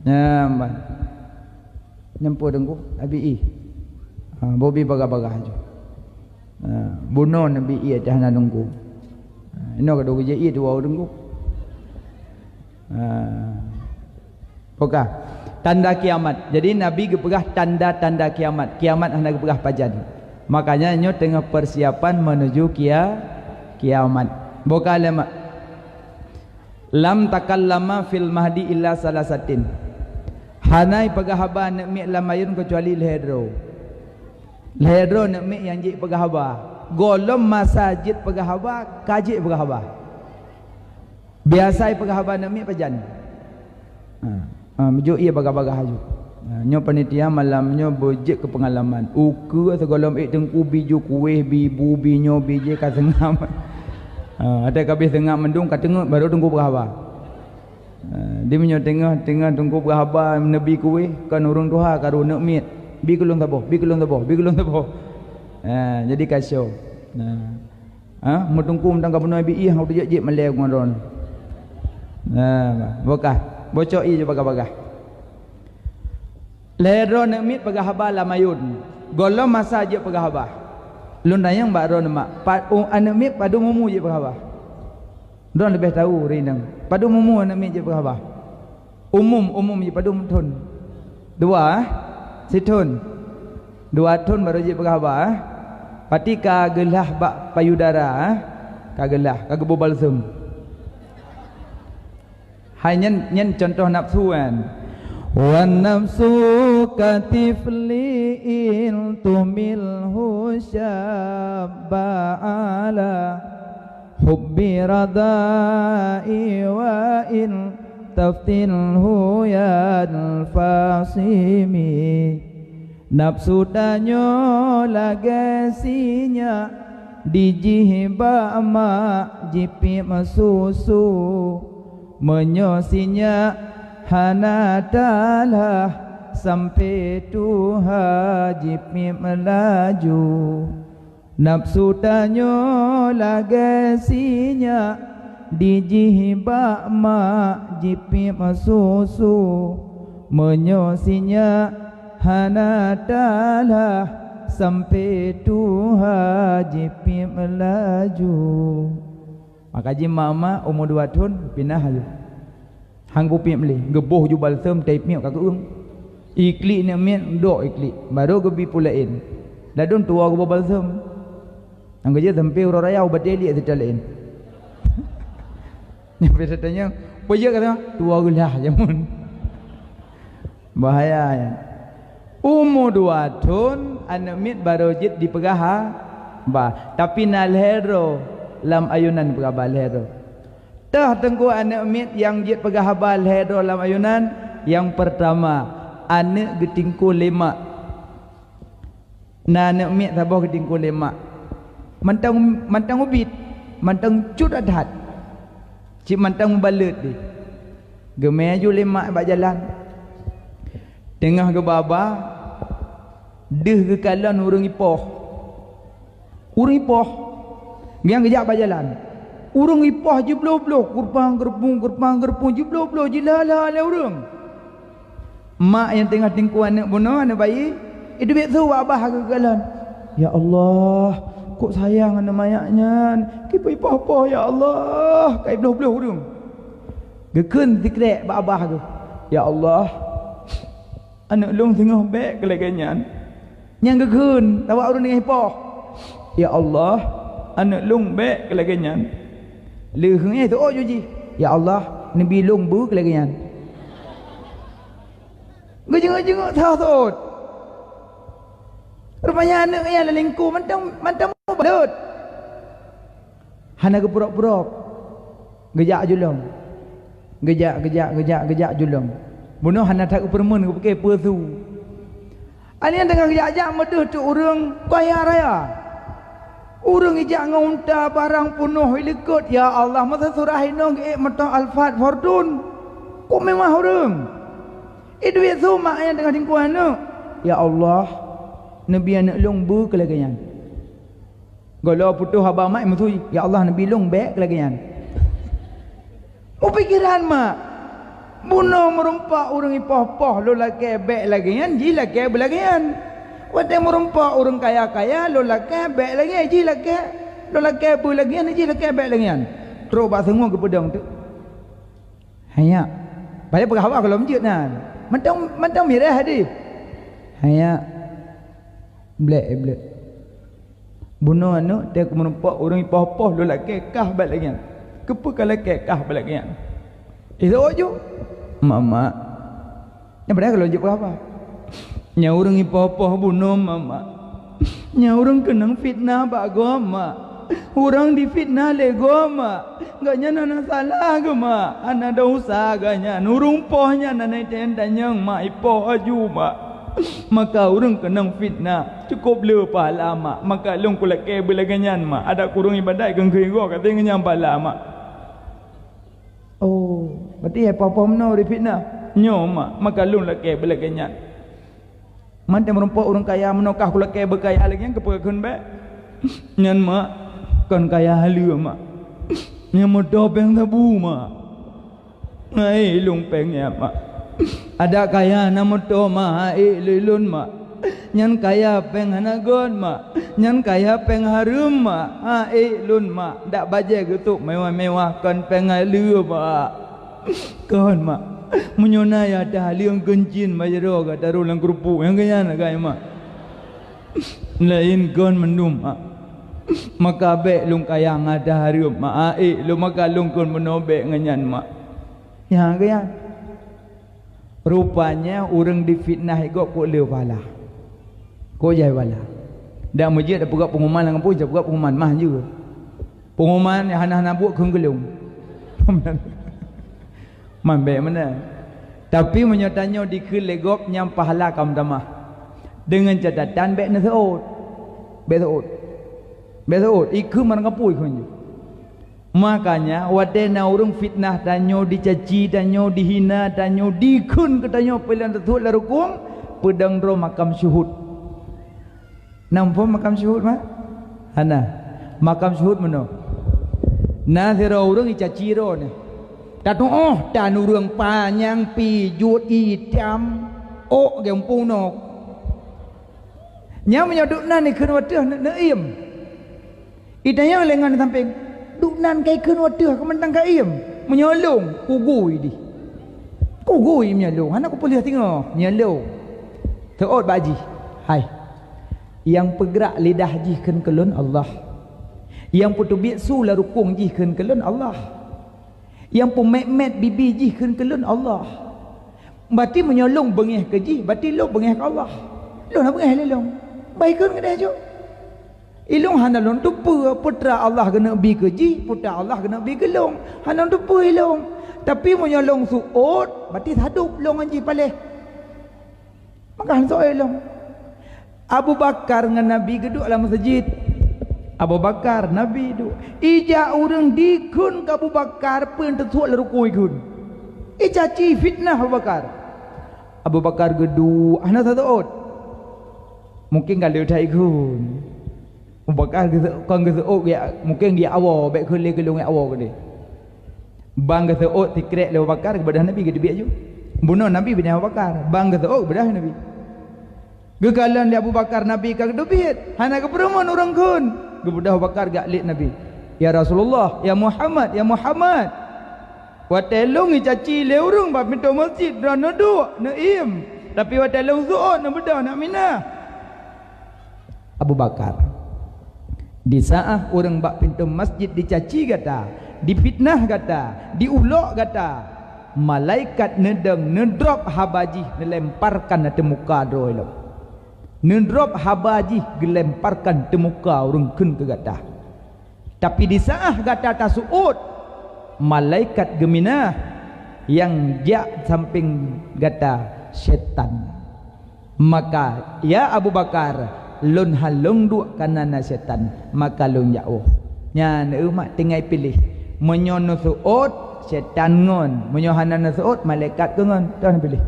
nyamban nyempo dengku abi bobi baga-baga aja bunon abi dah na dengku ino ka do je tu au dengku Pokah tanda kiamat. Jadi Nabi gepegah tanda-tanda kiamat. Kiamat hendak gepegah pajan. Makanya nyo tengah persiapan menuju kiamat. Boka lama. Lam takallama fil mahdi illa salasatin. Hanai pegah haba nak mi lamayun kecuali lehedro. Lehedro nak mi yang jik pegah haba. Golom masajid pegah haba, kaji pegah haba. Biasa pegah haba nak mi pajan. Mejuk ia baga-baga haju. Nyo panitia malamnya bojek ke pengalaman. Uku segolom tengku biju kuih bibu binyo bije ka tengah. Ada kabeh tengah mendung ka tengok baru tunggu berhaba. Dia menyo tengah tunggu berhaba nabi kuih kan urung tuha karo nak mit. Bi kelung taboh. Jadi kasio. Mutungku mentang ka benoi bi hau je meleu ngoron. Bokah bocok je bagah-bagah. Lero nak mit pegah haba lamayun. Golom masa je pegah haba. Lun dayang bak ron mak. Anak mit padu mumu je pegah haba. Don lebih tahu rinang. Padu mumu anak mit je pegah haba. Umum je padu tun. Dua situn. 2 tun baru je pegah haba. Pati ka gelah bak payudara. Ka gelah ka gebu balsam. Hanya nyen contoh nafsu kan. Wan nafsu katifli'il tumilhu syabba ala hubbi radai wa in taftilhu yal fasimi nafsu danyo lagasinya dijihba ma jipi masusu menyosinya hanatalah sampai Tuhan jipi melaju nafsu danyo lagasinya dijihba ma jipi masusu menyosinya hanatalah sampai Tuhan jipi melaju. Maka ji mama umur 2 tahun pindah aja. Hang pupi meli, geboh jubal sem taip miak ka keung. Ikli ni mian dok ikli, baru gebi pulain. Ladun tua go bal sem. Hang geje sampai ura raya ubat eli atalain. Ni beratanya, "Poya kata, tua gulah jamun." Bahaya ya. Umur 2 tahun anak mit baru jid dipegaha bah tapi nalhero lam ayunan pegah balhero. Tah tengku anak mit yang jid pegaha balhero lam ayunan yang pertama anak getingku 5. Nah anak mit tabah getingku 5. Mantang ubit, mantang cut adat. Cik mantang balut di. Gemeju 5 bak jalan. Tengah ke baba deh ke kalan urang ipoh yang kejap berjalan urang ipoh je bloh-bloh kurpang gerpung je bloh-bloh je lah urang mak yang tengah tingku anak bunuh anak bayi itu biasa abah ke kalan ya Allah kok sayang anak mayaknya kipa ipoh ya Allah kai bloh-bloh urang gekun dikrek abah ke ya Allah anak long tengah bek kelaganyan yang gekun tawa urang dengan hipoh ya Allah anak long bek kelaganyan lehengnya tu oh juji ya Allah nabi long bu kelaganyan gejeng-gejeng thot rupanya anak yang lalingku mantang balut hana ke purok-purok gejak julung gejak julung bunuh hana tak permen ke pakai persu. Ani yang tengah gejak meduh tu urang kaya raya. Urang ijak ngonta barang penuh ilekut ya Allah masa surah inong mata alfat fortun. Kok memang urang. Duit sumak yang tengah tingkuan tu. Ya Allah nabi anak long bu kelagayan. Kalau putuh abang mak mesui ya Allah nabi long bek kelagayan. Pikiran mak bunuh merumpak orang ipoh-poh lo laki bek lagi kan ji laki belagian wadah merumpak orang kaya-kaya lo laki bek lagi ji laki lo laki belagian ji laki bek lagi kan terus bak semua ke pedang tu hanya banyak pegawai kalau masjid nah mantang mirah hadis hanya blek bunuh anak dia merumpak orang ipoh-poh lo laki kah bek lagi kan kepa laki kah bek lagi kan itu ojo mama yang benar kalau jumpa apa nya urang ipoh-poh bunuh mama nya urang kenang fitnah pak goma urang difitnah le goma gaknya nana salah goma ana dosa gaknya nurung pohnya nana tenda nyang mak ipoh aju mak maka urang kenang fitnah cukup le pahala mak maka long kulak ke belaganyan mak ada kurung ibadat gengkeng go katanya nyam pahala mak oh berarti apa-apa menau di fitnah nyoma maka lun laki belaganyan mantap merumpak orang kaya menokah ku laki berkaya lagi yang kepekun baik nyan mak kon kaya halu mak yang modal peng tabu mak ngai lung peng ya mak ada kaya nama to mak lulun mak nyan kaya peng hanagon mak nyan kaya peng harum mak lun mak dak baje getuk mewah-mewah kon peng halu mak kon mak menyona ya dah liang kencin majaro ga darulang kerupu yang kaya nak mak lain kon mendum mak maka bek lung kaya ngada harum mak lu maka lung kon menobek nganyan mak yang kaya rupanya orang difitnah ikut kok leu pala kok jai pala dak masjid ada buat pengumuman dengan pun buat pengumuman mah juga pengumuman yang hana-hana buat kenggelung Mambek mana? Tapi menyatanya dikir legop nyam pahala kaum damah. Dengan catatan bek na seot. Bek seot. Iku man ngapui kunju. Makanya wadena urung fitnah tanyo dicaci tanyo dihina tanyo dikun ketanyo pilihan tersebut larukung pedang ro makam syuhud. Nampak makam syuhud mah? Hana. Makam syuhud mana? Nazira urung dicaci ro ni. Tatu dan urung panjang pi jut itam gem punok. Nya menyoduk nan ni keun wadeh ne iem. Idanya lengan di samping. Duk nan kai keun wadeh ke mentang ka iem. Menyolong kugui di. Kugui menyolong. Anak ku boleh tengok menyolong. Teot baji. Hai. Yang pergerak lidah jihkeun kelun Allah. Yang putu bisu la rukung jihkeun kelun Allah. Yang pemet-met bibi jihkeun kelun Allah. Berarti menyolong bengih ke jih, berarti lo bengih ke Allah. Lo nak bengih lelong. Baikun ke dia jo. Ilung hanalon tu putra Allah kena bi ke jih, putra Allah kena bi ke long. Hanalon tu ilung. Tapi menyolong suot, berarti hadup long anji paleh. Maka han soal long. Abu Bakar dengan Nabi geduk dalam masjid. Abu Bakar Nabi tu ija orang dikun ke Abu Bakar pun tersuat lerukui kun icaci fitnah Abu Bakar. Abu Bakar gedu anak satu mungkin kalau tak kun Abu Bakar kan geseot dia mungkin dia awal baik kelih kelung awal ke dia bang geseot tikrek Abu Bakar kepada Nabi gedu biak ju bunuh Nabi bin Abu Bakar bang geseot kepada Nabi gegalan dia Abu Bakar Nabi ka gedu biak hana ke perumahan orang kun kepada Abu Bakar gak lit Nabi. Ya Rasulullah, ya Muhammad, ya Muhammad. Watelung icaci le urung ba pintu masjid dan duduk naim. Tapi watelung zuot nak bedah nak minah. Abu Bakar. Di saat orang bak pintu masjid dicaci kata, difitnah kata, diulok kata, malaikat nedeng nedrop habaji nelemparkan ke muka doilo. Nedrop habaji gelemparkan ke muka orang kun ke gata. Tapi di saat gata tasuut malaikat geminah yang jak samping gata syaitan. Maka ya Abu Bakar lun halung duk kanana syaitan maka lun jauh. Nya umat tinggal pilih menyono suut syaitan ngon, menyohanan suut malaikat ke ngon, tuan pilih.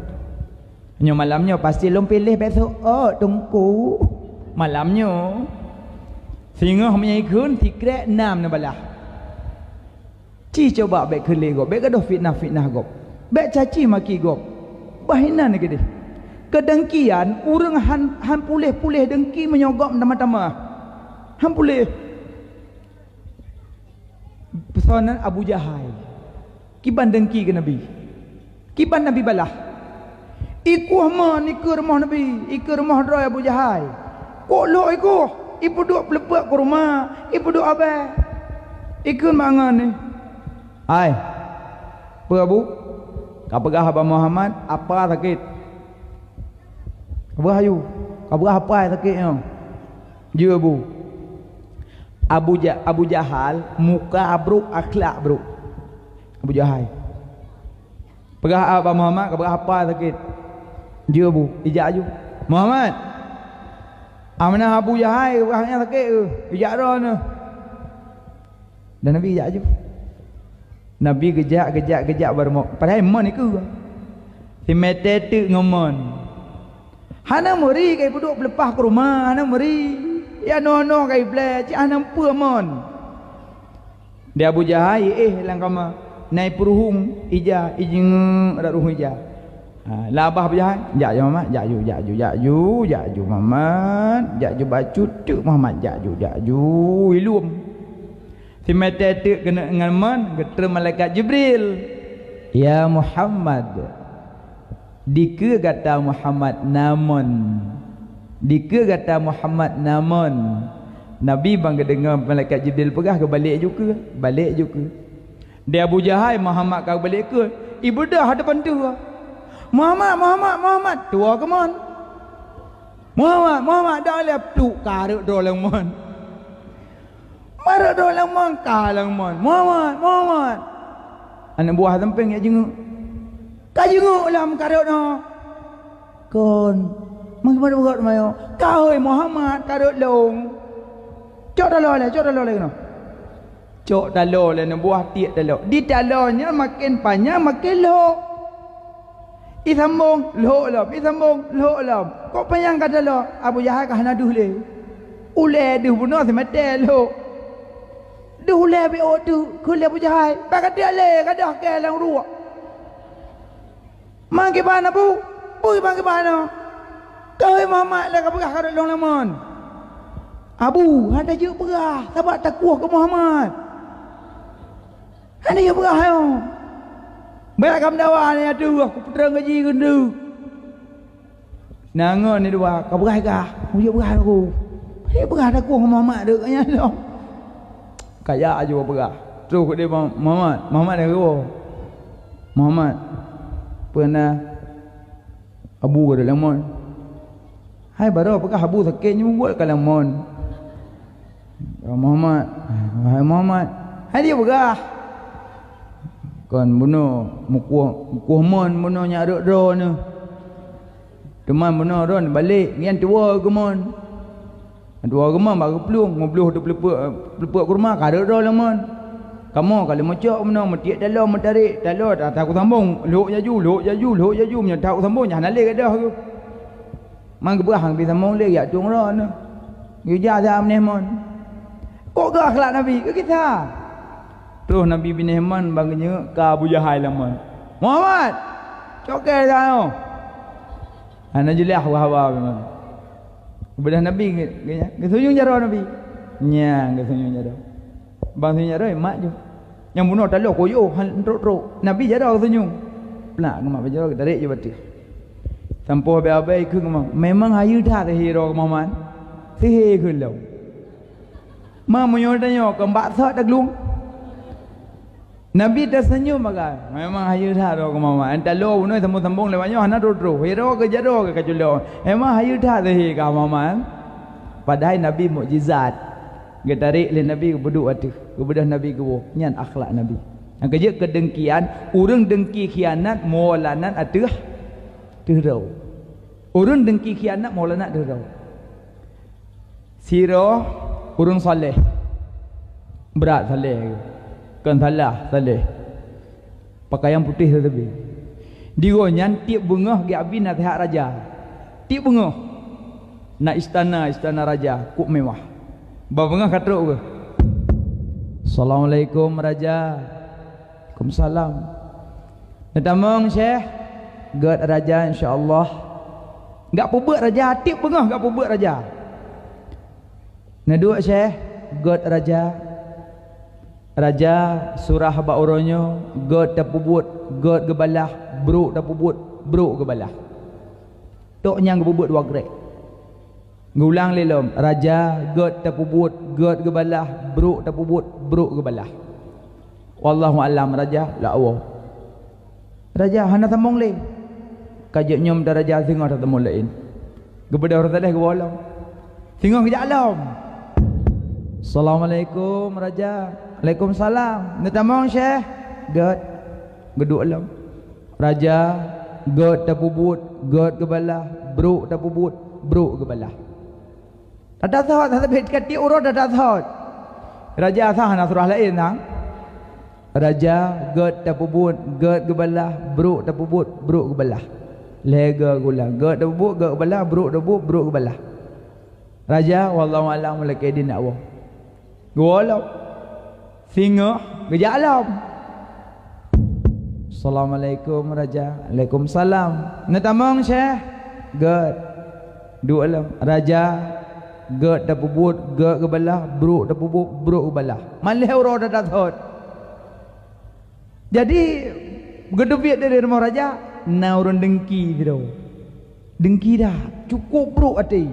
Nyo malamnya pasti lom pilih besok tungku malamnya sehingga menyai kun tikrek enam na balah ci coba baik kele go baik gaduh fitnah go baik caci maki go bahinan ke dia kedengkian urang han pulih dengki menyogok tama-tama han pulih pesanan Abu Jahal kiban dengki ke Nabi kiban Nabi balah ikuh man ikut rumah Nabi ikut rumah Roy Abu Jahal kok lo ikuh ibu duk pelepek ke rumah ibu duk abang ikut mangan ni hai apa Abu kapagah Abang Muhammad apa sakit apa hayu kapagah apa sakitnya je Abu Abu Jahal muka abruk akhlak bro Abu Jahal pegah Abang Muhammad kapagah apa sakit dia Abu, ijak aju. Muhammad. Amanah Abu Jahal orangnya sakit ke? Ijak dah ni. Dan Nabi ijak aju. Nabi kejak baru mau. Padahal mon ni ke? Si metetek ngomon. Hana muri kai duduk pelepah ke rumah, hana muri. Ya no kai ble, cik hana apa mon. Dia Abu Jahal lang kama. Nai peruhung ijing ada ruhung ijah. Labah berjahat jaju Muhammad jaju Muhammad jaju bacut tuk Muhammad jaju ilum si metetek kena dengan man geter malaikat Jibril ya Muhammad dike kata Muhammad namun Nabi bangga dengar malaikat Jibril pegah ke balik juga dia Abu Jahal Muhammad kau balik ke ibu dah hadapan tu Muhammad tua ke mon Muhammad dah lep tu karuk dolang mon maruk dolang mon kalang mon Muhammad anak buah samping ya jenguk Kajenguk lah karut no. Kon, mengimana buat mayo? Kau Muhammad karut long. Cok dah le kena. Cok dah le buah tiak dah le. Di dalonnya makin panjang makin lo. Isambung lo lam, isambung lo lam. Kok panjang kata lo? Abu Jahal kah naduh le. Ule duh bunuh semate lo. Duh le be o tu, kun le Abu Jahal. Pak dia le kadah ke lang ruak. Mang ke mana bu? Pui mang ke mana? Kau Muhammad lah kau perah karut long lamon. Abu, ada je perah. Sahabat takwa ke Muhammad. Ada je perah yo. Baik kam dawa ni adu aku putra ngaji gundu. Nangon ni dua, kau perah kah? Aku je perah aku. Dia perah takwa ke Muhammad dak nya lo. Kaya aja perah. Terus dia Muhammad dia kau. Muhammad pernah Abu ke dalam mon. Hai baru apakah Abu sakitnya buat kalam mon. Muhammad, hai Muhammad. Hai dia begah. Kon bunuh mukuh mon bunuh nya ro ni. Teman bunuh ron balik ngian tua ke mon. Dua ke mon baru pelung, ngobluh tu pelepuk ke rumah ka ro lah mon. Kamu kalau mecok mana metiak dalam mentarik dalam tak aku sambung luk jaju nya tak sambung nya nalih dah aku. Mang keberang di sambung le ya tung ron. Gija jam ni mon. Kok ke akhlak Nabi ke kita? Terus Nabi bin Haiman bangunnya ke Abu Jahal lah mon. Muhammad. Cokel dah. Ana jelah hawa memang. Bedah Nabi ke sunjung jaro Nabi. Nya ke sunjung jaro. Bang senyum dah mak je. Yang bunuh tak lo koyo han rok. Nabi jara senyum. Pelak ke mak jara tarik je batu. Sampai abai ke mak. Memang hayu dah hero Muhammad. Sihir ke lo. Ma menyodanya ke mbak sat dak lung. Nabi dah senyum makan. Memang hayu dah ro Muhammad. Entar lo bunuh sambung lewatnya han rok. Hero ke jaro ke kajulo. Memang hayu dah sihir ke Muhammad. Padahal Nabi mukjizat. Getarik le Nabi ke beduk atu. Kebedah Nabi ke wo. Nyan akhlak Nabi. Ang kerja kedengkian, urang dengki khianat maulanat atuh terau. Urang dengki khianat maulanat terau. Siro urang soleh. Berat soleh. Kan salah soleh. Pakaian putih tetapi. Digo nyan tiap bunga gi abi nak hak raja. Tiap bunga. Nak istana raja kuk mewah. Babengah katruk ke? Assalamualaikum Raja. Waalaikumsalam. Natamong Syekh. God Raja insya-Allah. Enggak pubuk Raja, tip bengah enggak pubuk Raja. Naduk Syekh, God Raja. Raja surah ba uronyo, God tapubut, God gebalah, bruk tapubut, bruk gebalah. Tok nyang gebubut dua grek. Ngulang lelom raja god tapubut god gebalah bruk tapubut bruk gebalah. Wallahu alam raja la Allah. Raja hana sambung le. Kajak nyom daraja singa tatemu lain. Gebeda orang taleh ke walau. Singa ke alam. Assalamualaikum raja. Waalaikumsalam. Natamong Syekh. God geduk alam. Raja god tapubut god gebalah bruk tapubut bruk gebalah. Ada thot ada bet kati urut ada thot. Raja sah na surah lain nang. Raja god tapubut god gebalah bruk tapubut bruk gebalah. Lega gula god tapubut god gebalah bruk tapubut bruk gebalah. Raja wallahu alam lakidin Allah. Walau singa geja alam. Assalamualaikum raja. Waalaikumsalam. Natamong Syekh. God dua alam raja God tapubut god gebalah bruk tapubut bruk gebalah. Malih uro dah thot. Jadi gedebiat dari rumah raja na urun dengki gitu. Dengki dah cukup bruk ati.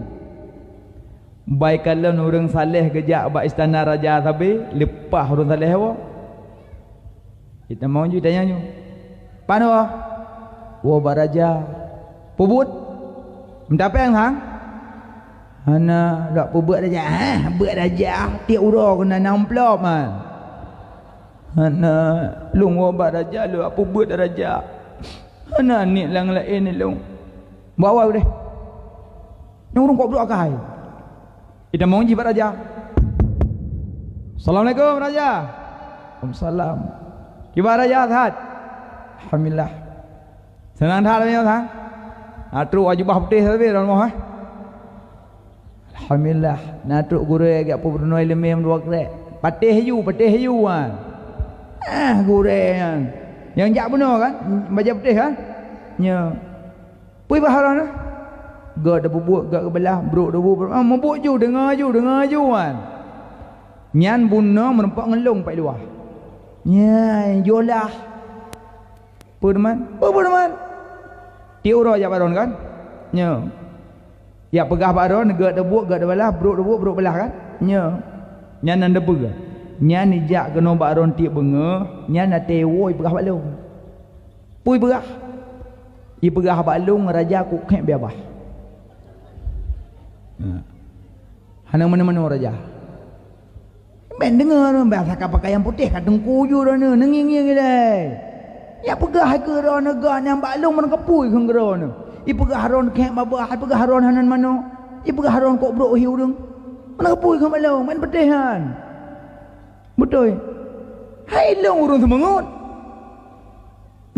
Baik kalau urang saleh gejak ba istana raja tapi lepah urang saleh apa? Kita mau ju tanya nyu. Panu ah? Wo ba raja pubut. Mendapat yang hang? Hana dak pubut raja. Buat raja tiap ura kena 60 man. Hana lung wo ba raja lu apa buat raja. Ana ni lang lain ni long. Bawa deh. Yang urung kok berdoa kai. Kita mau jibat raja. Assalamualaikum raja. Waalaikumsalam. Gimana raja Tad? Alhamdulillah. Senang Tad punya Tad? Atruk ajubah putih tapi dalam rumah. Alhamdulillah. Natruk guru agak pernah ilmu dua kerek. Patih hiu kan. Guru yang jak benar kan? Baca putih kan? Nya. Pui baharan dah. Gak ada bubuk, gak kebelah, bruk debu. Mabuk ju dengar kan. Nyan bunna merempak ngelung pai luar. Nya, jolah. Apa teman? Tiura aja baron kan? Nya. Ya pegah baron, gak debu, gak ada belah, bruk debu, bruk belah kan? Nya. Nyan nan debu ke? Nyan ijak kena baron tiap benga, nyan na tewoi pegah balung. Pui pegah. I pegah balung raja ku kek biabah. Hana mana-mana raja. Ben dengar bahasa pakaian putih kadang kuyu dah ni nenging-nging dia. Ya pegah ke ro negara yang balung man kepui ke ro ni. I pegah ron kek babah, pegah ron hanan mano. I pegah ron kok brok hiu deng. Mana kepui ke balung main putihan. Betul. Hai long urung semangut.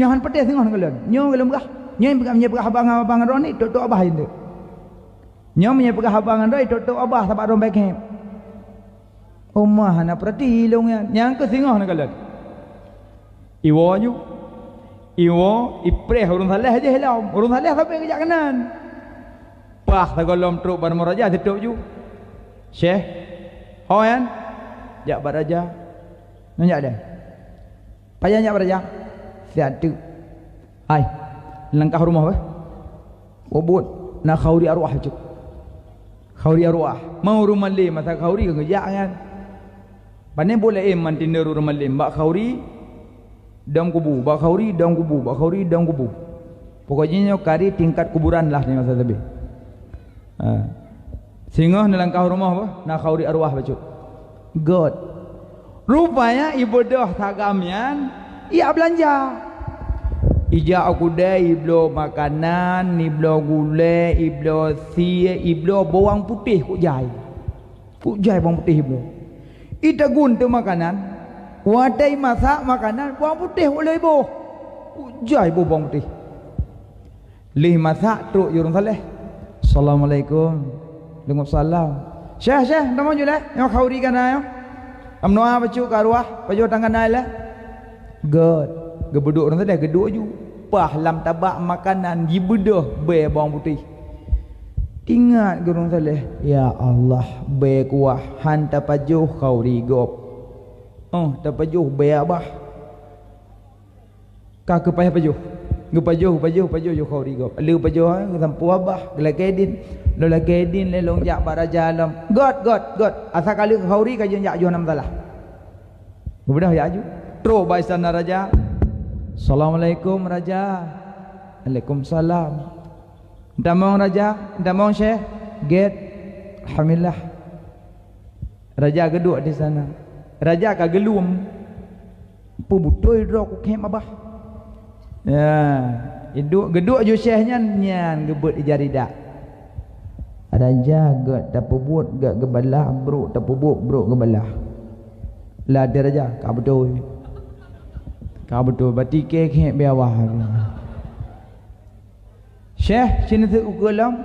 Nyahan putih tengah ngalon. Nyo gelem gah. Nyo pegah abang ron ni tok abah ini. Nyom punya pegah abangan doi tok abah sabar rom baik. Omah nak perhati long ya. Nyang ke singah nak kalat. Iwo ju. Iwo ipreh urun salah aja helam. Urun salah sampai kejak kanan. Pah tagolom truk bar raja tituk ju. Syekh. Hoyan. Jak bar raja. Nanya dah. Payah jak bar raja. Siat tu. Hai. Langkah rumah bah. Wobut nak khauri arwah cuk. Khauri arwah mau rumah lim masa khauri ke ngejak kan pane boleh man tinderu rumah lim bak khauri dam kubu bak khauri dam kubu bak khauri dam kubu pokoknya kari tingkat kuburan lah ni masa tadi singoh nelangkah rumah apa nak khauri arwah bacuk god rupanya ibadah tagamian ia belanja ija aku dai iblo makanan, iblo gulai, iblo sia, iblo bawang putih kok jai. Kok jai bawang putih iblo. Ita gun tu makanan, wadai masak makanan, bawang putih boleh ibu. Kok jai bawang putih. Lih masak truk yurung saleh. Assalamualaikum. Waalaikumsalam. Syekh, nama julah. Yang khauri kan ayo. Amnoa baju karuah, baju tangan aila. Good. Gebeduk orang tadi geduk ju pahlam tabak makanan gibedah be bawang putih ingat gerung saleh ya Allah be kuah han tapajuh kau rigop tapajuh be abah ka ke payah pajuh pajuh ju kau rigop lu pajuh sampu abah gelakedin lelong jak baraja alam god asa kali kau ri ka jak ju nam salah gebedah ya ju tro baisana raja. Assalamualaikum raja. Waalaikumsalam. Damong raja, damong syekh. Get. Alhamdulillah. Raja geduk di sana. Raja ka gelum. Pubutoi ro ku kem abah. Ya, geduk ju syekhnya nyan gebut ijaridak. Raja gak tapubut gak gebalah bruk tapubut bruk gebalah. Lah dia raja ka betul. Kau betul berarti kek biawah. Syekh sini tu ukelam.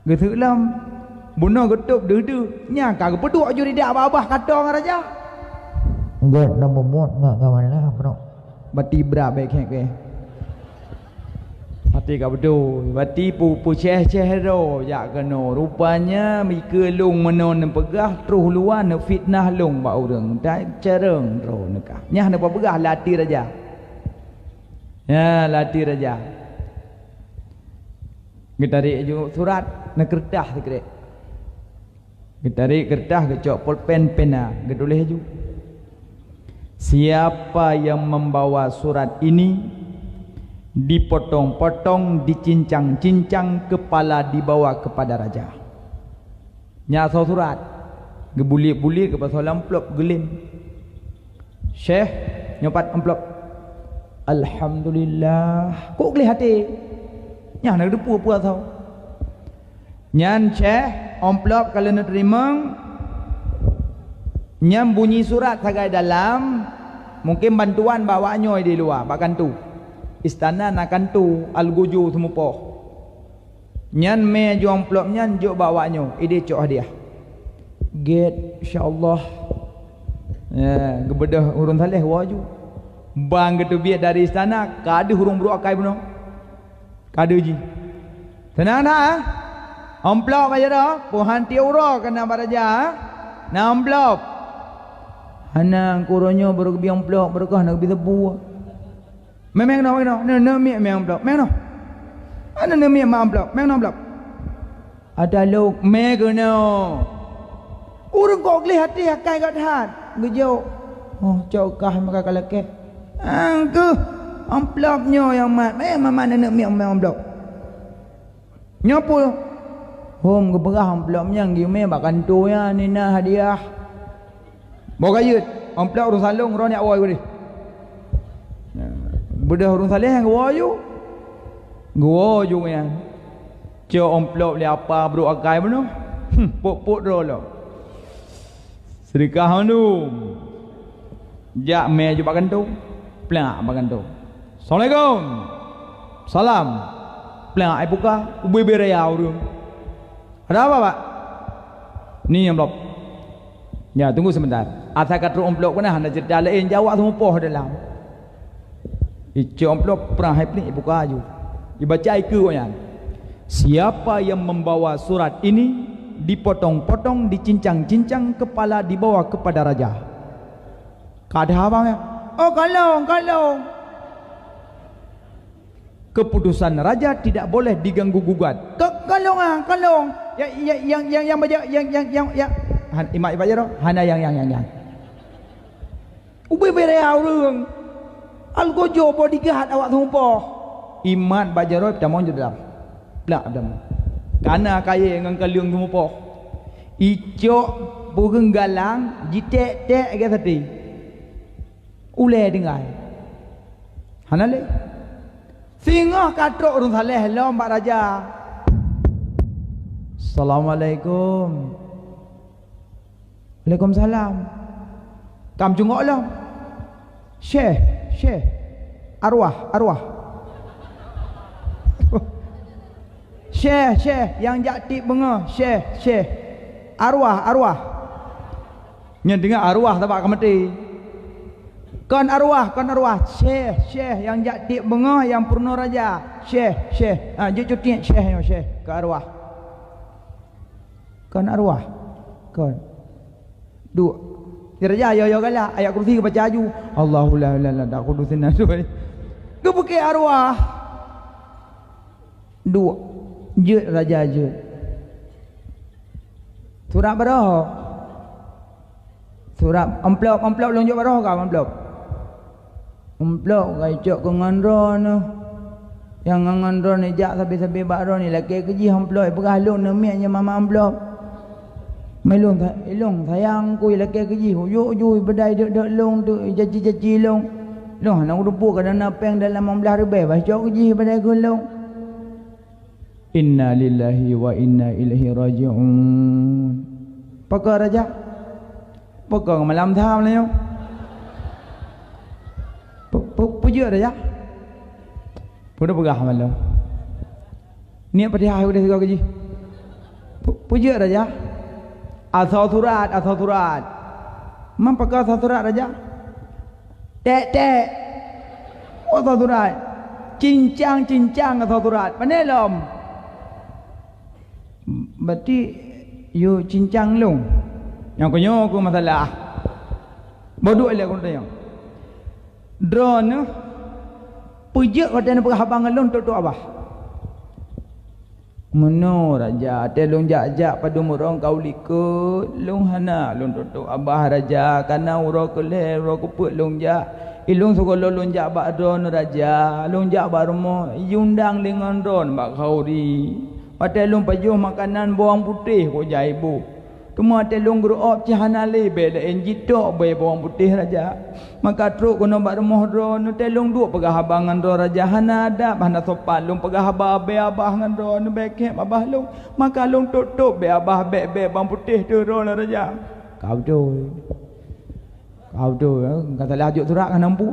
Getulam. Bunuh getup dedu. Nya kau peduk ju dak abah kata orang raja. Enggak nak memot enggak kawan bro. Berarti berat baik kek. Hati kau betul. Berarti pu syekh ro jak kena. Rupanya mika long menon pegah terus luar nak fitnah long ba urang. Dak cereng ro nekah. Nyah nak pegah lati raja. Ya lati raja. Getarik ju surat nak kertas sekret. Getarik kertas gecok pulpen pena getulis ju. Siapa yang membawa surat ini dipotong-potong, dicincang-cincang, kepala dibawa kepada raja. Nyasau surat, gebulik-bulik ke pasal amplop gelim. Syekh nyopat amplop. Alhamdulillah. Kok kelih hati? Nyah nak depu-depu tau. Nyan Syekh amplop kalau nak terima nyam bunyi surat sagai dalam mungkin bantuan bawa nyoy di luar bahkan tu istana nakan tu al-guju semupoh nyan me jo amplop nyan jo bawa nyo ide cok hadiah get insyaallah ya gebedah urun saleh waju bang getu biat dari istana kada hurung bro akai beno kada ji tenang dah amplop aja dah puhan tiura kena baraja na amplop hana kuronyo baru biang amplop berkah nak bi tebu memang no mi amplop memang no ana mi amplop memang amplop ada lo me geno urang kok li hati akai kat hat gejo oh cokah maka kalake angku amplopnyo yang mat memang mana nak mi amplop nyopo hom geberah amplopnya ngime bakan tu ya nina hadiah bawa kayut amplop urung salung ron yak woi gudi bedah urung saleh yang goyo ya cho amplop li apa bro akai beno pok dolo sedekah anu jak me ju bakan tu plak bakan tu assalamualaikum salam plak ai buka ubi berayau urung ada apa pak? Ni amplop. Ya tunggu sebentar. Asal kat amplop kena hendak cerita lain jawab semua poh dalam. Ijo amplop pernah hepni buka aju. Dibaca iku kan. Siapa yang membawa surat ini dipotong-potong, dicincang-cincang kepala dibawa kepada raja. Kada abang ya. Oh kalong. Keputusan raja tidak boleh diganggu gugat. Kalong. Yang baca yang imak baca ro. Hana yang. Ubi bereau reung. Algojo bodyguard awak tumpo. Imat baca ro tamon je dalam. Plak dalam. Kana kaya ngang kaliung tumpo. Ijo burung galang jitek-tek ke tadi. Ule dengai. Hana le. Singa katrok urung saleh lo mbak raja. Assalamualaikum. Waalaikumsalam. Kam jungok lo. Syekh. Arwah. Syekh yang jakti benga. Syekh. Arwah. Nya dengar arwah tak mati. Kon arwah Syekh yang jakti benga yang purna raja Syekh je cuti Syekh ke arwah kon arwah kon duk raja yo gala ayat kursi ke baca aju Allahu la ilaha illa qudusin nasui ke pakai arwah duk je raja je surat berah surat amplop lonjok berah ke amplop gacok ke ngandron yang ngandron ni jak sabi-sabi bakron ni laki keji amplop berhalung nemiaknya mama amplop melung sayang ku laki keji huyuk bedai dek long tu jaji long nak rupu kadang napeng dalam 16 ribu bacok keji bedai gulung inna lillahi wa inna ilaihi raji'un pakar raja pakar malam tham ni pujuk dah ya. Pudah pegah malam. Niat pada hari udah segala gaji. Pujuk dah ya. Asal surat. Mampakah asal surat raja? Tek. Asal surat. Cincang asal surat. Mana lom? Berarti you cincang long. Yang konyo aku masalah. Bodoh le aku tanya. Drone pujak kau dan berhabang ngelon tu abah meno raja telung jak pada murong kau likut long hana long tu abah raja kana uro kele uro kuput long jak ilung segala long jak bak drone raja long jak barmo yundang dengan drone bak kau di pada long pajuh makanan bawang putih kau jaibu Tuma telung guru op cihanale bela enjito be bawang putih raja. Maka truk kono bak rumah ro nu telung duk pegah abangan ro raja hanada bahna sopan lung pegah abah be abah ngan ro nu beke abah lung. Maka lung tutup be abah be bawang putih tu ro raja. Kau tu kata lajuk turak kan nampu.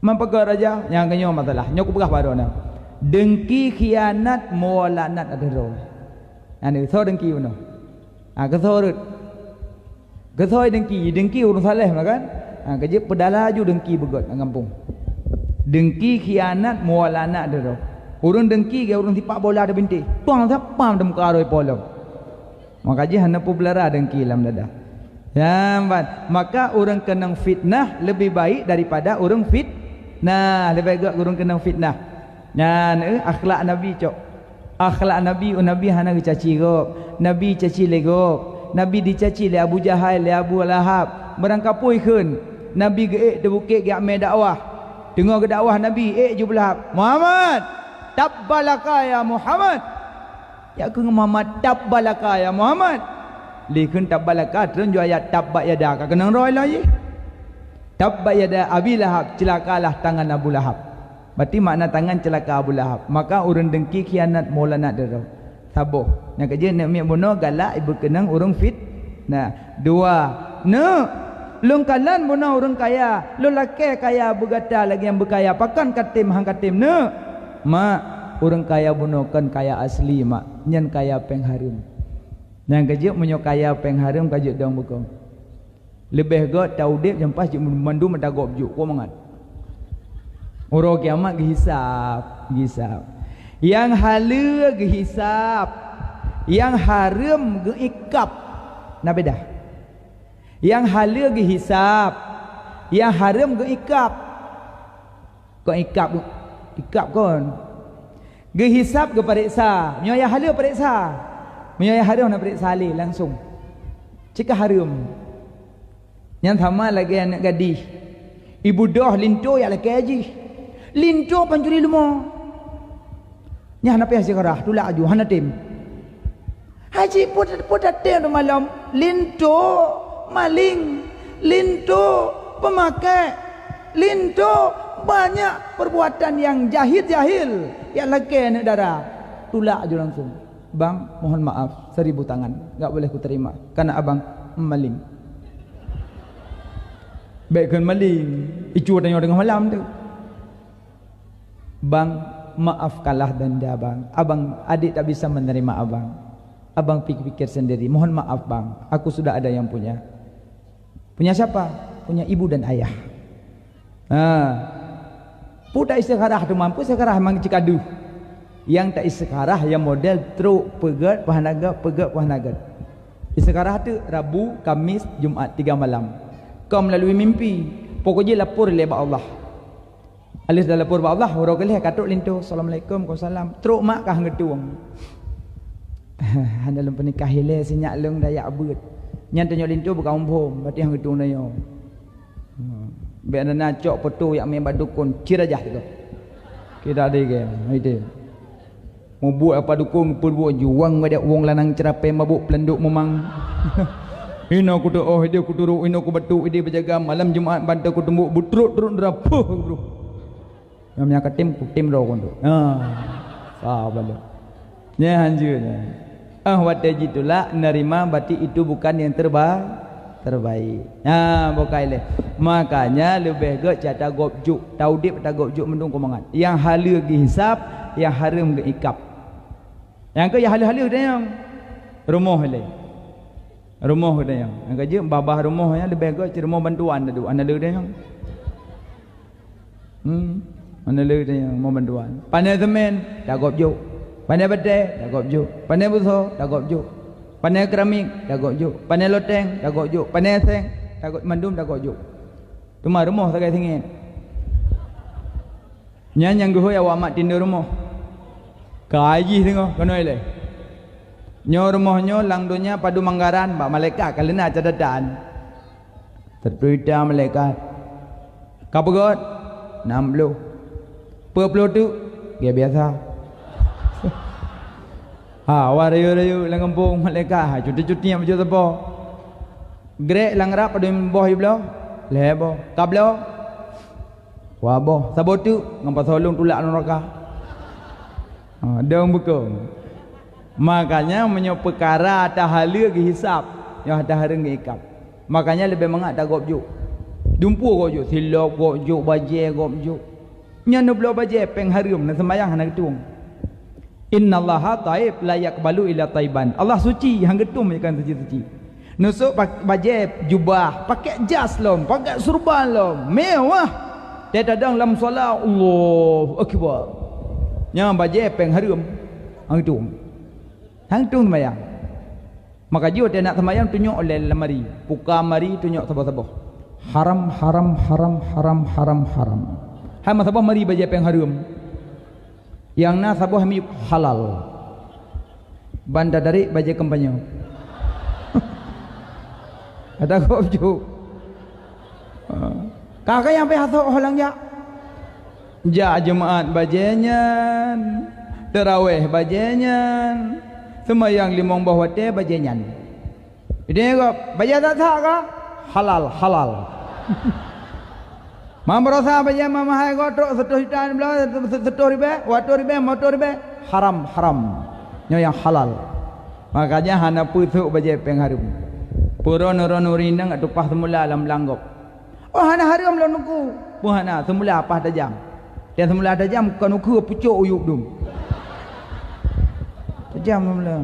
Mampaka raja yang kenyo masalah. Nyok pegah baru na. Dengki khianat molanat ada ro. Ane so dengki uno. Kesor dengki urung saleh kan. Kerja pedalaju dengki begot ngampung. Dengki khianat mualana ada ro. Urung dengki ke urung tipak bola ada binti. Tuang sapam dem karoi polong. Maka je hana belara dengki lam dada. Ya, maka urang kenang fitnah lebih baik daripada urang fitnah. Lebih baik urang kenang fitnah. Nah, akhlak Nabi cok. Akhlak Nabi hana caci gok. Nabi caci legok. Nabi dicaci le Abu Jahal le Abu Lahab. Merangkapui keun. Nabi geek de bukit ge ame dakwah. Dengar ke dakwah Nabi je Lahab. Muhammad, tabbalaka ya Muhammad. Ya ke Muhammad tabbalaka ya Muhammad. Li keun tabbalaka terus jo ayat tabbat yada ka kenang roi lah ye. Tabbat yada Abi Lahab, celakalah tangan Abu Lahab. Berarti makna tangan celaka Abu Lahab. Maka urang dengki khianat molanat dero. Sabuh. Nak kerja nak mi bunuh galak ibu kenang urang fit. Nah, dua. Ne, lung kalan bunuh urang kaya. Lu laki kaya bergata lagi yang berkaya. Pakan katim hang katim ne. Mak, urang kaya bunuh kan kaya asli mak. Nyan kaya pengharum. Yang kerja menyo kaya pengharum kajuk dong bukong. Lebih god taudip yang pas mandu mentagop juk. Ko mangat. Orang kiamat gehisap. Yang halal gehisap, yang haram geikap. Nah beda. Yang halal gehisap, yang haram geikap. Kau ikap kon. Gehisap ke periksa. Yang halal periksa. Yang haram nak periksa halal langsung. Jika haram. Yang sama lagi anak gadis. Ibu dah lintu yang laki haji. Lintu pancuri lumah. Nya hana peh sekarah tula aju hana tim. Haji put tem malam lintu maling, lintu pemakai, lintu banyak perbuatan yang jahil yang laki nak darah. Tula aju langsung. Bang, mohon maaf 1000 tangan. Enggak boleh ku terima karena abang maling. Baikkan maling. Icu tanya dengan malam tu. Bang, maafkanlah denda abang. Abang adik tak bisa menerima abang. Abang pikir-pikir sendiri. Mohon maaf bang, aku sudah ada yang punya. Punya siapa? Punya ibu dan ayah. Putak istikharah tu mampu sekarah memang cikadu. Yang tak istikharah yang model truk pegat pahanagat. Istikharah tu Rabu, Kamis, Jumaat 3 malam. Kau melalui mimpi. Pokoknya lapor lebat Allah. Alis dah lapor ba Allah, orang kelih katuk lintu. Assalamualaikum, waalaikumsalam. Truk mak kah ngetuang. Handa lem penikah hile sinyak leung dayak abut. Nyan tanya lintu bukan umpum, berarti hang ngetuang dayo. Be ana cok petu yak me badukun cirajah tu. Kita ada ke, itu. Mau buat apa dukun pun buat juang ada wong lanang cerape mabuk pelenduk memang. Ino ku doh dia ku turu ino ku batu dia berjaga malam Jumaat bantu ku tumbuk butrut rapuh bro. Yang tim ro kon tu. Balik. Ya hanjurnya. Wate jitulah nerima berarti itu bukan yang terbaik. Bukan le. Makanya lebih ke cata gopjuk, taudip tak gopjuk mendung komangan. Yang halal dihisap, yang haram diikap. Yang ke yang halal dia yang rumah le. Rumah dia yang. Yang kerja babah rumahnya lebih ke rumah bantuan tu. Ana dia yang. Mana lagi yang mau bantuan? Pandai semen, tak gopjuk. Pandai betul, tak gopjuk. Pandai buso, tak gopjuk. Pandai keramik, tak gopjuk. Pandai loteng, tak gopjuk. Pandai seng, tak gopjuk. Mandum, tak gopjuk. Cuma rumah sakai singit. Yang guhoy awak mak tindu rumah. Kaji tengok, kenoi le. Nyo rumahnya langdonya padu Manggaran, Pak Malaikat kalena catatan. Terperita malaikat. Kapegot 60. 40 tu dia biasa. Ha warayu-rayu lang kampung maleka cuti-cuti yang macam apa. Grek lang rap pada boh iblo. Lebo. Kablo. Wabo. Sabotu ngapa solong tulak neraka. Ha daun buku. Makanya menyo perkara tahala ke hisap, yang tahala ke ikap. Makanya lebih mengat tak gopjuk. Dumpu gopjuk, silap gopjuk, baje gopjuk. Nya nu belo baje peng harum na sembayang hana ketung. Innallaha taib la yaqbalu illa taiban. Allah suci, hang getum je kan suci-suci. Nusuk baje jubah, pakai jas lom, pakai surban lom. Mewah. Dia dadang dalam solat, Allahu akbar. Nya baje peng harum hang getum. Hang tung sembahyang. Maka dia nak sembahyang tunjuk oleh lemari. Buka mari tunjuk sabah-sabah. Haram haram haram haram haram haram. Hai sabah mari baje peng harum. Yang na sabah mi halal. Banda dari baje kampanye. Ada gopju. Kakak yang pe hasok holang ya. Ja jemaat bajenya. Terawih bajenya. Semayang limong bawah teh bajenyan. Ini kok baja tak sah kah? Halal, halal. Mamrosa baja mama hai kau terus setuh hitam belah setuh ribe, watur ribe, motor ribe, haram, haram. Nyo yang halal. Makanya hana pusuk baja pengharum. Puro nurunindang atau pas semula alam langgop. Oh hana harum lo nuku. Pun hana semula pas tajam. Dan semula tajam kan nuku pucuk uyuk dum. Jam mula.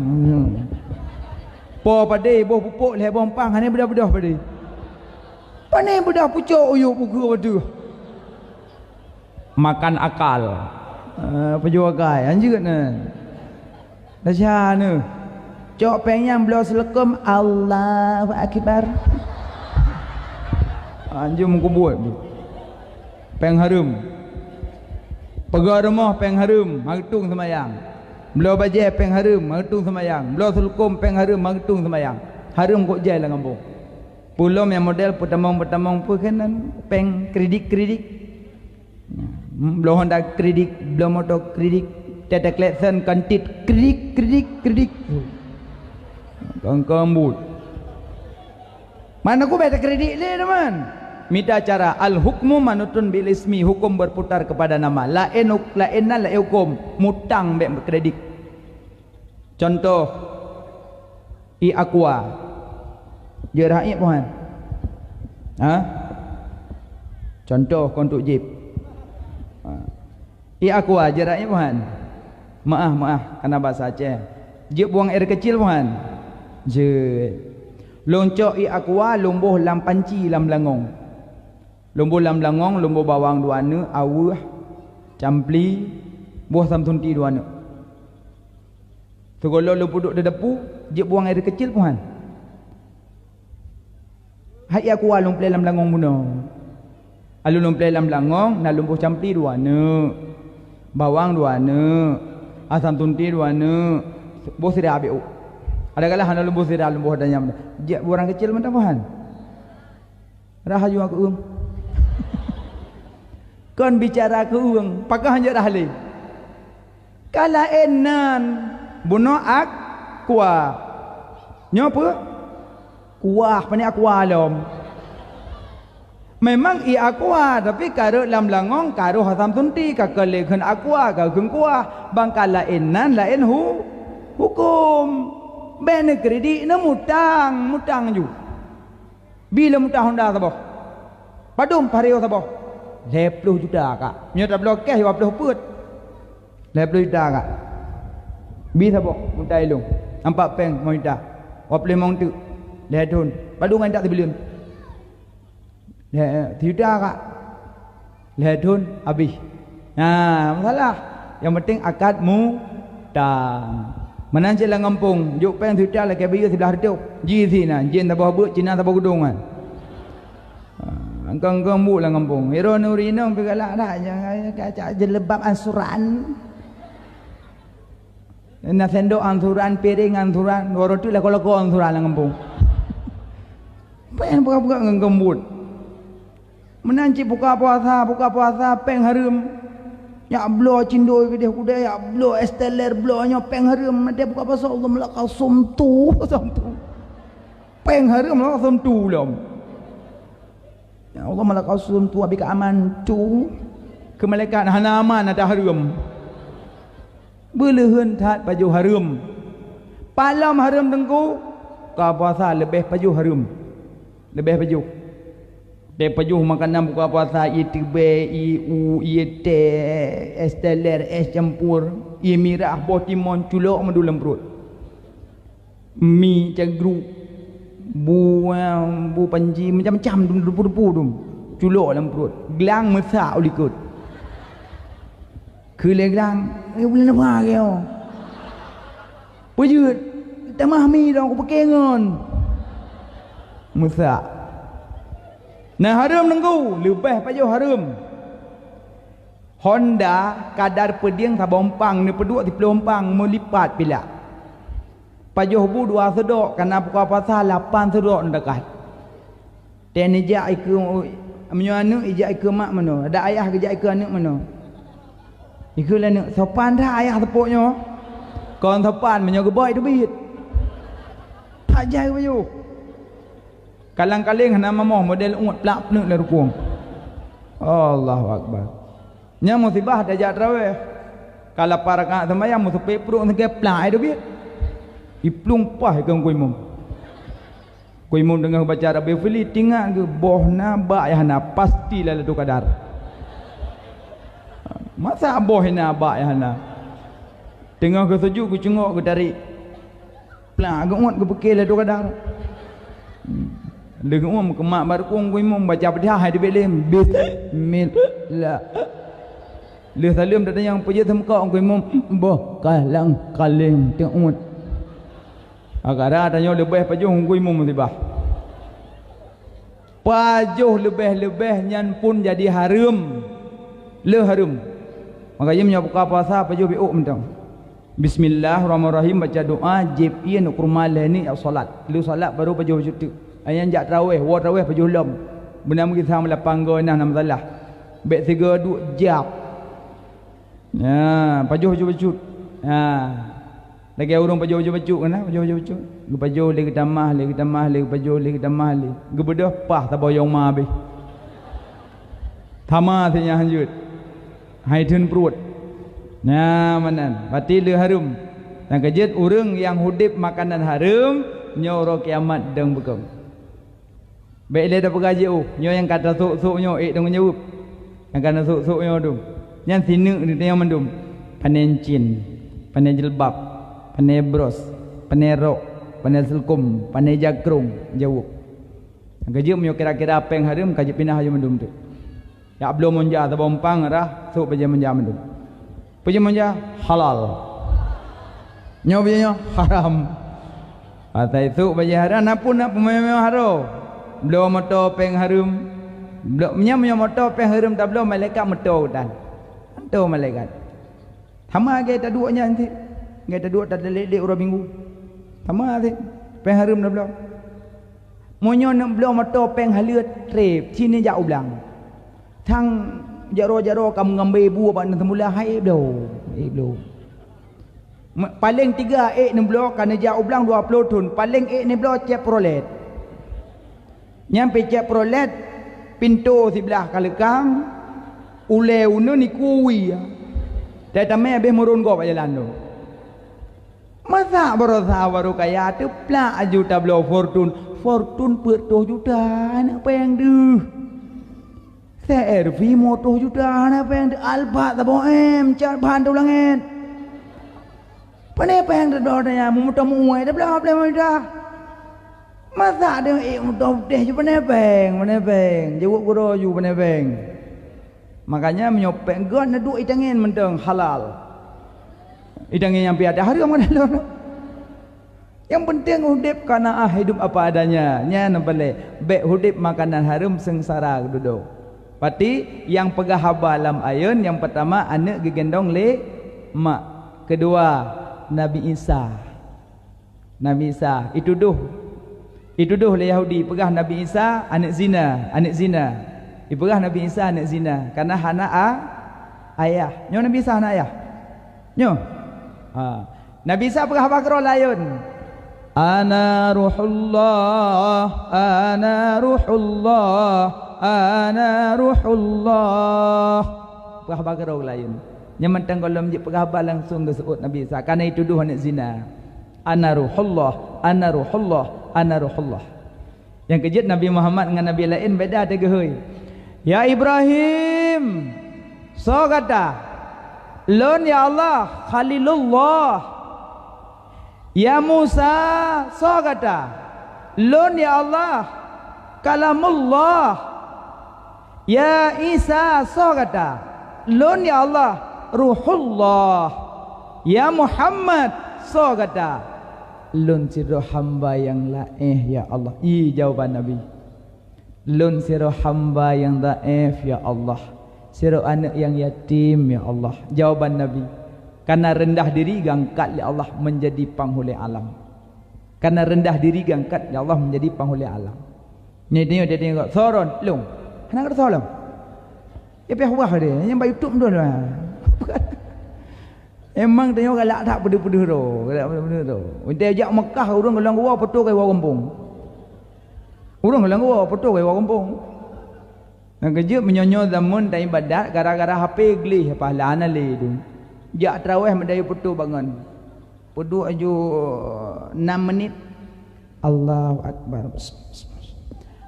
Po padai boh pupuk leh boh pang hane bedah-bedah padai. Pane bedah pucuk uyuk buku padu. Makan akal. Pejuagai anjut nah. Dasar nu. Cok pengyang belah selekum Allahu akbar. Anjum kubut. Peng harum. Pegar rumah peng harum, magtung semayang. Belau baje peng harum, magtung semayang. Belau selekum peng harum, magtung semayang. Harum kok jai lah kampung. Pulom yang model pertamang-pertamang pun kan peng kredit-kredit. Belau Honda kredit, belau motor kredit. Tata Klekson kantit kredit. Kambut. Mana aku baca kredit ni teman? Minta cara al-hukmu manutun bil ismi, hukum berputar kepada nama. Lain hukum mutang be kredit. Contoh Aqua. Dia rakyat puan. Ha? Contoh kontuk jeep. Aqua je rakyat puan. Maaf karena bahasa Aceh. Jeep buang air kecil puan. Je. Loncok Aqua lumbuh lam panci lam langong. Lumbuh lam langong, lumbuh bawang duana, awah, campli, buah samsunti duana. Segala lu duduk di depu, je buang air kecil puan. Hai Aqua lumplai lam langong muno. Alu lumplai lam langong, na lumbuh campli duana. Bawang duana, asam tunti duana, buah sirah abiu. Ada kalah hana lumbuh sirah lumbuh adanya. Je orang kecil mana puan? Rahayu aku Kon bicara ke uang, pakah hanya rahli. Kala enan buno Aqua. Nyopa? Kuah pani Aqua lom. Memang Aqua tapi karo lam langong karo hasam tunti ka kelekhan Aqua ka keun kuah. Bang kala enan lain hukum. Ben kredit na mutang ju. Bila mutang Honda sabah. Padum pario sabah. 20 juta kak. Nyo tak blok cash 20 put. 20 juta kak. Bisa bok mutai long. Nampak peng mau juta. 20 mong tu. Dah tun. Padu ngan tak sebelum. Dah juta kak. Dah tun habis. Nah, masalah. Yang penting akad mutang. Menanci lah ngampung. Juk peng juta lah ke biaya sebelah tu. Ji sina, jin tabah but, Cina tabah gudung kan. Angkang bu lah kampung. Hero Nurino pergi lah dah. Jangan kacak jelebab ansuran. Nak sendok ansuran, piring ansuran. Orang tu lah kalau ansuran lah kampung. Pengen buka-buka dengan gembut. Menanci buka puasa, peng harum. Ya blo cindoi ke dia kuda ya blo esteller blo nya peng harum dia buka pasal Allah melakal somtu peng harum lah somtu lom. Ya Allah melakal somtu abi ka aman tu ke malaikat hana aman ada harum. Beleun tat baju harum. Palam harum tengku ka puasa lebih baju harum. Lebih baju. Dia pajuh makanan buka puasa ITB, IU, IT, esteller, es campur, I mirah, botimon, culok mendulam perut. Mi cagru, bu panji macam-macam depu-depu tu. Culok dalam perut. Gelang mesak ulikut. Kele gelang, boleh nampak ke? Pujut, tamah mi dah aku pakai ngon. Mesak. Nah harum nengku lebih pajuh harum. Honda kadar pediang tabompang ni pedua di pelompang melipat bila. Pajuh bu dua sedok karena buka pasal 8 sedok dekat. Dan ijak iku menyuanu ijak iku mak mano. Ada ayah ke ijak iku anak mano. Iku lah nak sopan dah ayah tepuknya. Kon sopan menyo geboi debit. Tak jai pajuh. Kalang-kaling hana mamah model umat pelak penuh lah rukung. Allahu Akbar. Nya musibah dajak tarawih. Kalau para kat sembahyang musibah perut sekali pelak itu biar. Iplung pah ikan kuimum. Kuimum dengan baca Rabi Fili tinggal ke bohna ba hana pastilah letu kadar. Masa bohna ba hana. Tengah ke sejuk ke cengok ke tarik. Pelak ke umat ke bekil letu kadar. Dengan ke mak barkung kuimum baca Fatihah di belim bismillah. Le salim dah yang puji semka kuimum boh kalang kaling tengut. Agak ada tanya lebih pajuh kuimum musibah. Pajuh lebih nyan pun jadi harum. Le harum. Makanya menyabuka puasa pajuh biuk mentang. Bismillahirrahmanirrahim baca doa jipian ukurmal ni solat. Lu solat baru pajuh tu. Ayang jak tarawih, wa tarawih pajuh lam. Benar mungkin sama la panggo nah nama salah. Bek 3 2 jap. Ya, pajuh baju. Ha. Lagi urung pajuh baju kan, pajuh baju. Gu pajuh lagi tambah, lagi pajuh lagi tambah lagi. Gu bedah pah ta boyong ma be. Thama thinya hanjut. Hai thun perut. Nah, manan. Pati le harum. Dan kejet urang yang hudip makanan harum nyoro kiamat deng bekem. Baik dia dah pegaji nyo yang kata sok-sok nyo dong nyup. Yang kata sok-sok nyo tu. Yang sinu ni yang mendum. Panencin, panen jilbab, panen bros, panen rok, panen selkum, panen jakrung, jauh. Yang kerja menyo kira-kira apa yang harum kaji pindah aja mendum tu. Ya belum menja tabompang rah sok paja menja mendum. Paja menja halal. Nyo paja haram. Atai tu paja haram napun nak pememang haram. Belum motor peng harum. Belum punya motor peng harum tak belum malaikat motor dan. Motor malaikat. Sama ke tak duanya nanti. Ke tak dua tak lelek orang minggu. Sama ke peng harum dah belum. Monyo nak belum motor peng halut trip sini jak ulang. Thang jaro-jaro kamu ngambil bu apa nak semula hai belum. Belum. Paling 3 ni belum kan jak ulang 20 tun. Paling ni belum cek prolet. Nyampe cek prolet pintu sebelah kalekang ule uno ni kuwi. Dah tamai habis murun go jalan tu. Masa baru kaya tu plak juta belo fortune per 2 juta nak peng deh. Servi motor juta nak peng deh alba tabo cat bahan tu langit. Pane peng dah dah motor muai dah bela dah. Masa dia motor deh je pane peng. Jawab guru ju pane peng. Makanya menyopeng gon na duit itangin menteng halal. Itangin yang piada haram kan halal. Yang penting hidup kana hidup apa adanya. Nya boleh. Bek hidup makanan haram sengsara duduk. Pati yang pegah haba alam ayun yang pertama anak gegendong le mak. Kedua Nabi Isa. Nabi Isa itu duh le Yahudi pegah Nabi Isa anak zina. Ipegah Nabi Isa anak zina karena hana ayah. Nyo Nabi Isa anak ayah. Nyo. Nabi Isa pegah Baqarah layun. Ana ruhullah, ana ruhullah, ana ruhullah. Pegah Baqarah layun. Nyaman tanggolam je pegah langsung disebut Nabi Isa karena itu tuduh anak zina. Ana ruhullah, ana ruhullah, ana ruhullah. Yang kejut Nabi Muhammad dengan Nabi lain beda ada gehoi. Ya Ibrahim, so kata, lon ya Allah Khalilullah. Ya Musa, so kata, lon ya Allah Kalamullah. Ya Isa, so kata, lon ya Allah Ruhullah. Ya Muhammad, so kata, lun siro hamba yang laih ya Allah. Jawaban Nabi. Lun siro hamba yang daif ya Allah. Siro anak yang yatim ya Allah. Jawaban Nabi. Karena rendah diri gangkat ya Allah menjadi penghulu alam. Karena rendah diri gangkat ya Allah menjadi penghulu alam. Ni dia tengok soron lung. Anak kata soron. Ya pihak wah dia yang baik YouTube tu lah. Emang tengok galak tak peduh-peduh tu. Galak peduh-peduh tu. Kita ajak Mekah orang gelang gua petuh ke kampung. Orang gelang gua petuh ke kampung. Nak kerja menyonyo zaman tak ibadat gara-gara HP geli pahala anali tu. Jak tarawih medai petuh bangun. Petuh aju 6 menit. Allahu Akbar.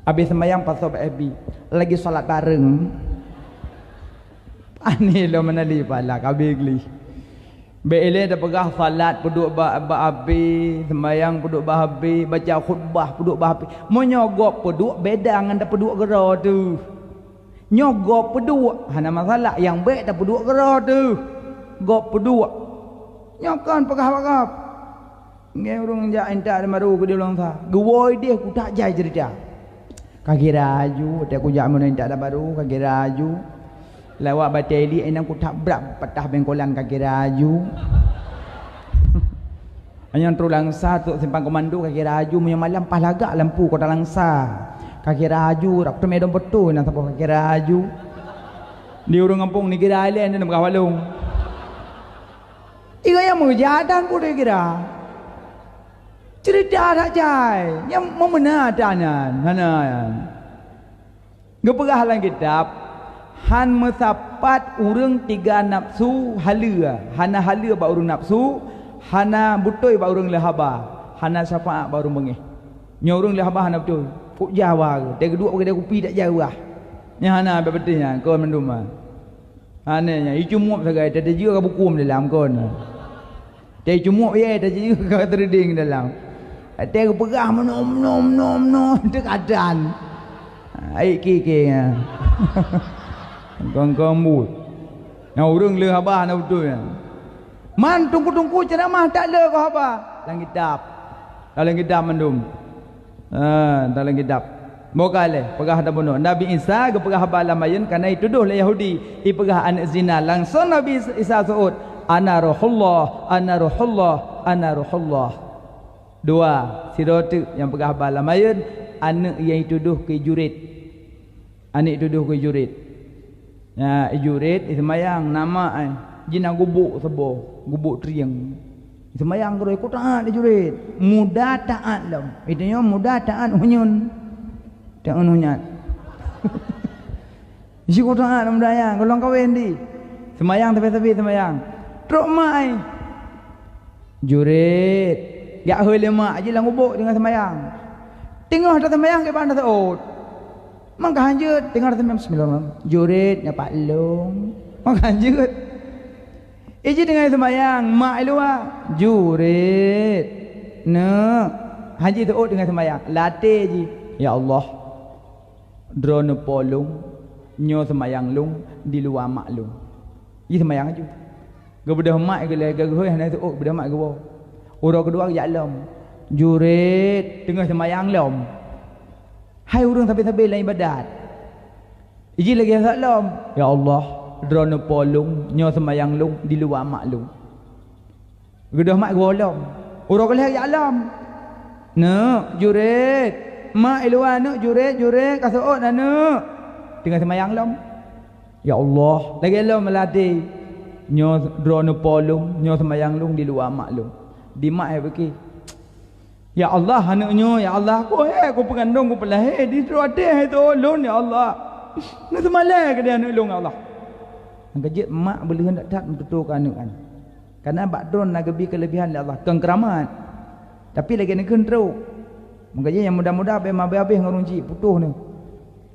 Habis sembahyang pasal FB. Lagi solat bareng. Ani lo menali pahala kabeh geli. Bila dah pegah salat puduk habis, sembahyang puduk habis, baca khutbah puduk habis. Menyogok puduk beda dengan dak puduk gera tu. Nyogok puduk hana masalah, yang baik dak puduk gera tu. Gok puduk. Nyokan pegah-pegah. Ngai urang jak entak baru ke dia ulang sa. Gewoi dia ku tak jai cerita. Kaki raju, tak ku jak mun entak dah baru kaki raju. Lawak bateli enang ku tak berat patah bengkolan kaki raju. Hanya terulang sa tu simpang komando kaki raju punya malam pas lagak lampu kota langsa. Kaki raju rak tu medom betul nak sampai kaki raju. Di urang kampung ni kira alien ni nak walung. Iga yang mengejadan pun dia kira. Cerita tak jai. Yang memenadanan. Hanan. Gepegah lang kitab. Han mesapat urang 3 nafsu halua. Hana halua ba urang nafsu, hana butoi ba urang lehaba, hana syafaat ba urang mengeh. Nya urang lehaba hana betul. Puk jawa. Dia kedua pakai dia kupi tak jauh ah. Nya hana betulnya kau menduma. Hananya icumup sagai ada juga buku dalam kon. Dia cumup ye ada juga trading dalam. Dia pegah nom dekadan. Ai kiki. Kong mut. Nah urang le haba na betul ya. Man tungku ceramah tak le ko haba. Lang kitab. Dalam kitab mendum. Dalam kitab. Mokale pegah ada bunuh. Nabi Isa ke pegah haba lamayan karena itu doh le Yahudi. I pegah anak zina langsung Nabi Isa saud. Ana ruhullah, ana ruhullah, ana ruhullah. Dua sirotu yang pegah haba lamayan anak yang dituduh ke jurid. Anak dituduh ke jurid. Ya, jurid semayang nama jina gubuk sebo, gubuk triang. Semayang keroi ku taat jurid. Muda taat lam. Itunya muda taat hunyun. Jangan hunyat. Isi ku taat muda yang golong kawin di. Semayang tepi semayang. Truk mai. Jurid. Yak hoi lemak je lang gubuk dengan semayang. Tengah dah semayang ke pandai saud. Maka hanjut tengah datang bismillah. Jurid dapat long. Maka hanjut. Iji dengan semayang mak luar jurid. Nak haji tu dengan semayang latih ji. Ya Allah. Drone polong nyo semayang long di luar mak long. Iji semayang aju. Gebedah mak ke lega hoi hana tu bedah mak ke bawah. Orang kedua ke jalam. Jurid tengah semayang lom. Hai urang sampai-sampai lain ibadat. Iji lagi salam. Ya Allah, drone polong nyo semayang long di luar mak long. Gedah mak golong. Urang kelih ya alam. Nak jurid. Mak luar nak jurid kasuut nak. Tengah semayang long. Ya Allah, lagi lo melatih nyo drone polung, nyo semayang lung di luar mak lung. Di mak beki. Ya Allah hanaknyo, ya Allah aku pengandung aku pelahir di terade itu lun ya Allah. Nak semalah ke dia anak lung ya Allah. Angkajit mak boleh hendak tak mentuturkan anak kan. Karena bakdon nak gebi kelebihan ya Allah, kengkeramat. Tapi lagi nak kentruk. Makanya yang muda-muda habis ngurunci putuh ni.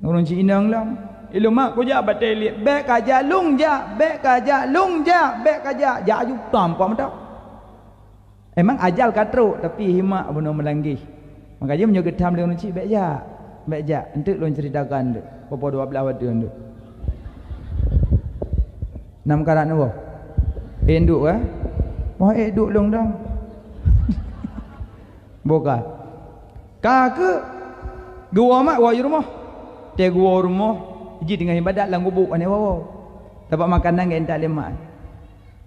Ngurunci inang lah. Ilu mak ko ja batai liat bek kaja lung ja, bek kaja lung ja, bek kaja ja ju tampak mendak. Emang ajal katruk tapi himak benar melanggih. Makanya menyo getam dia ngurunci bek ja. Entuk lun ceritakan dek. Popo 12 wadon dek. 6 karat ni boh. Enduk ah. Wah enduk long dang. Bukan. Kakak gua mak wa rumah. Te gua rumah. Ji dengan ibadat lang gubuk ane wawo. Dapat makanan ngan tak lemak.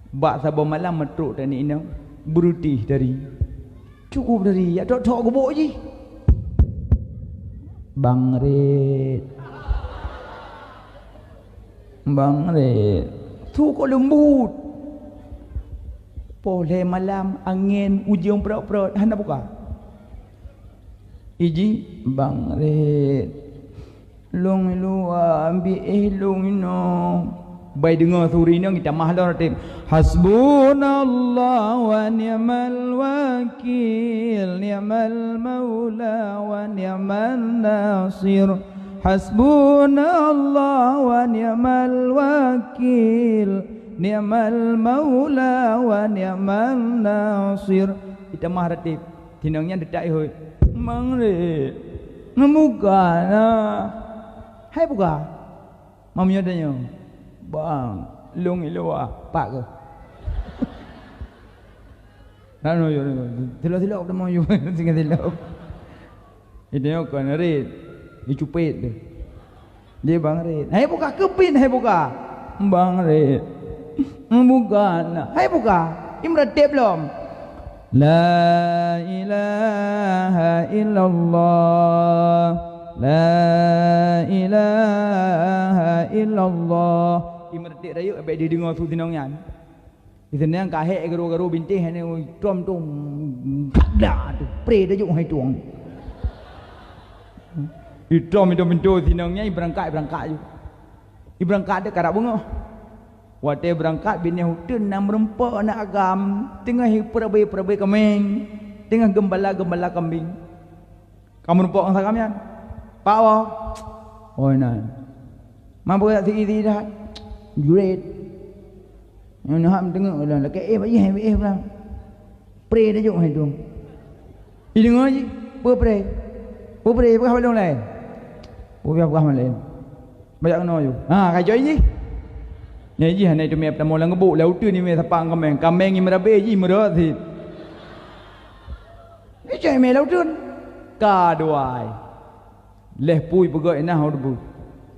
Bak sabar malam metruk tani inang. Berutih dari. Cukup dari. Ya tok gubuk ji. Bang Red. Tu kok lembut. Boleh malam angin ujung perut-perut. Hana buka. Iji Bang Red. Long lu ambil long ino. Baik dengar suri ni kita mahal tim. Hasbunallah wa ni'mal wakil, ni'mal maula wa ni'man nasir. Hasbunallah wa ni'mal wakil, ni'mal maula wa ni'man nasir. Kita mahal tim. Tinangnya detak hoi. Mang Red. Ngemuka nah. Hai buka. Mamnya tanya. Bang, long iluah pak ke? Nano yo, tilo apa mau yo, tinggal tilo. Ini yo kan Red, ini cupet deh. Dia Bang Red, hai buka kepin, hai buka. Bang Red, bukan, hai buka. Imrat belum? La ilaha illallah, la ilaha illallah. Imertik rayuk abek dia dengar tu tinongnya. Di sana yang kahek garu-garu bintih ni tom dah tu pre dah jung hai tuang. Itu pintu tinongnya berangkat je. Berangkat dia karak bunga. Wate berangkat bini hutun nam rempak nak agam tengah perabai kambing, tengah gembala kambing. Kamu rempak orang sakamnya. Pak wa. Oh nan. Mampu tak tinggi dah. Juret. Yang nak tengok lah. Laki bayi lah. Pray dah jom hai tu. Ini dengar je. Pray. Apa halong lain? Apa lain? Banyak kena je. Kajoi je. Ni je hanai tu me pertama lang gebuk laut tu ni me sapang kambing. Kambing ni merabe je merat si. Ni cai me laut tu. Ka duai. Leh pui pegak nah tu.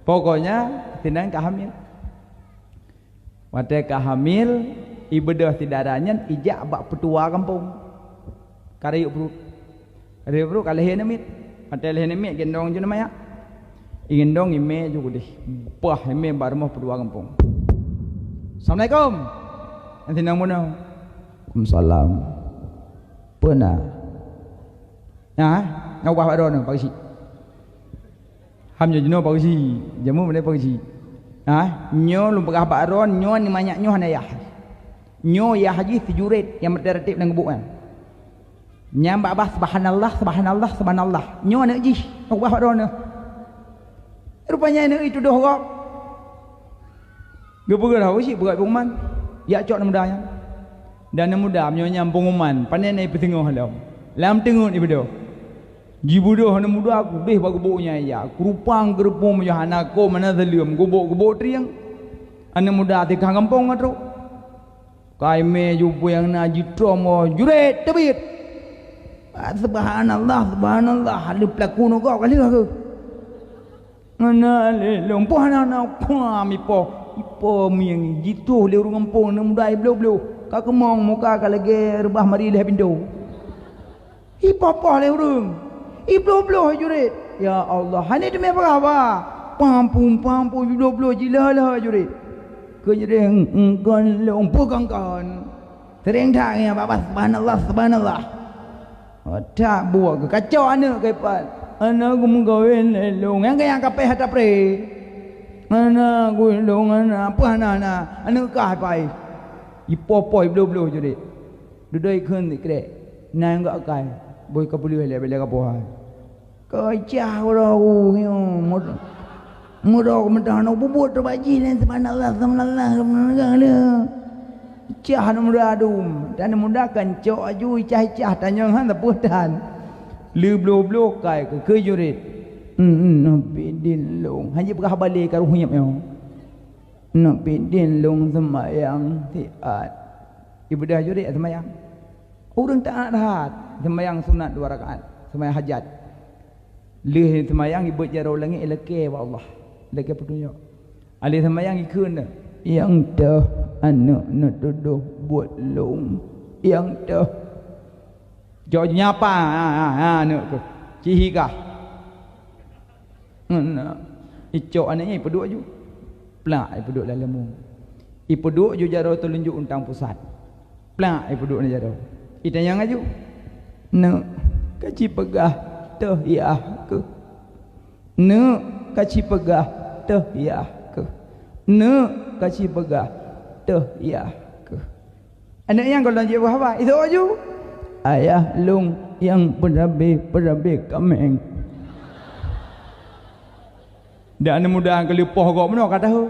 Pokoknya tinang kahamil. Waktu hamil, ibadah tidarannya ijak bak petua kampung. Karayuk perut kalau hen amit. Waktu hen amit gendong je namanya. Gendong ime juga deh. Pah ime bak rumah petua kampung. Assalamualaikum. Nanti nang mana? Waalaikumsalam. Pernah. Ngawah pak don pagi si. Ham je jenuh pagi si. Jamu mana pagi si. Nyo lu pegah pak ron nyo ni banyak nyo hana yah. Nyo yah haji sejurit yang bertertib dan gebuk kan. Nyambak bah subhanallah. Nyo nak ji. Nak bah pak ron. Rupanya nak itu dah horok. Gebuk dah wisi berat pengumuman. Ya cok mudahnya. Dan mudah nyo nyam pengumuman. Pandai naik petengah halau. Lam tengok ni bedo. Jibudoh hana muda aku beh bag gebuknya ya. Kurupang gerepung ya hanako mana zalium gebuk triang. Ana muda ti kang kampung atro. Kai me jupu yang naji tromo juret tebit. Subhanallah halu pelakon kau kali aku. Ngana le lompo hana kwa mi po miang jitu le urang kampung na muda iblo. Ka kemong muka ka lagi rebah mari leh pintu. Ipapa le urang. Iblo jurit. Ya Allah, hani demi apa? pampu blok jilah jurit. Ke jereng golong pukangkon. Tereng tak ya bapa subhanallah. Tak buat ke kacau anak kepat. Anak aku mengkawin lelong. Yang kapeh hata pre. Anak aku lelong anak apa anak kah pai. Ipopoi blok jurit. Duduk ikun dikre. Nang enggak kai. Boy ka boleh bela ka pohan. Kacau rau Mudah mentah nak bubut tu baji ni subhanallah. Cah nak mudah adum. Dan mudah kan cok aju cah tanya han taputan. Lu blo kai ke jurit. Nabi din long. Hanya berah balik ka ruhnya yo. Nabi din long sembayang tiat. Ibadah jurit sembayang. Orang tak ada sembayang sunat 2 rakaat. Sembayang hajat. Leh sembayang ibu jaro langit elake wa Allah. Lagi petunjuk. Ali sembayang ikun dah. Yang dah anak nak duduk buat long. Yang dah. Jauh nyapa anak tu. Cihikah. Icok anaknya ipu duduk ju. Pelak ipu duduk dalam mu. Ipu duduk ju jaro telunjuk untang pusat. Pelak ipu duduk ni jaro. Itanya ngaju. Nak kaci pegah teh ya ke. Nak kaci pegah teh ya ke. Nak kaci pegah teh ya ke. Anak yang kalau dia apa? Itu aju. Ayah long yang perabi kameng. Dan mudah kalau poh kau mana kata hu.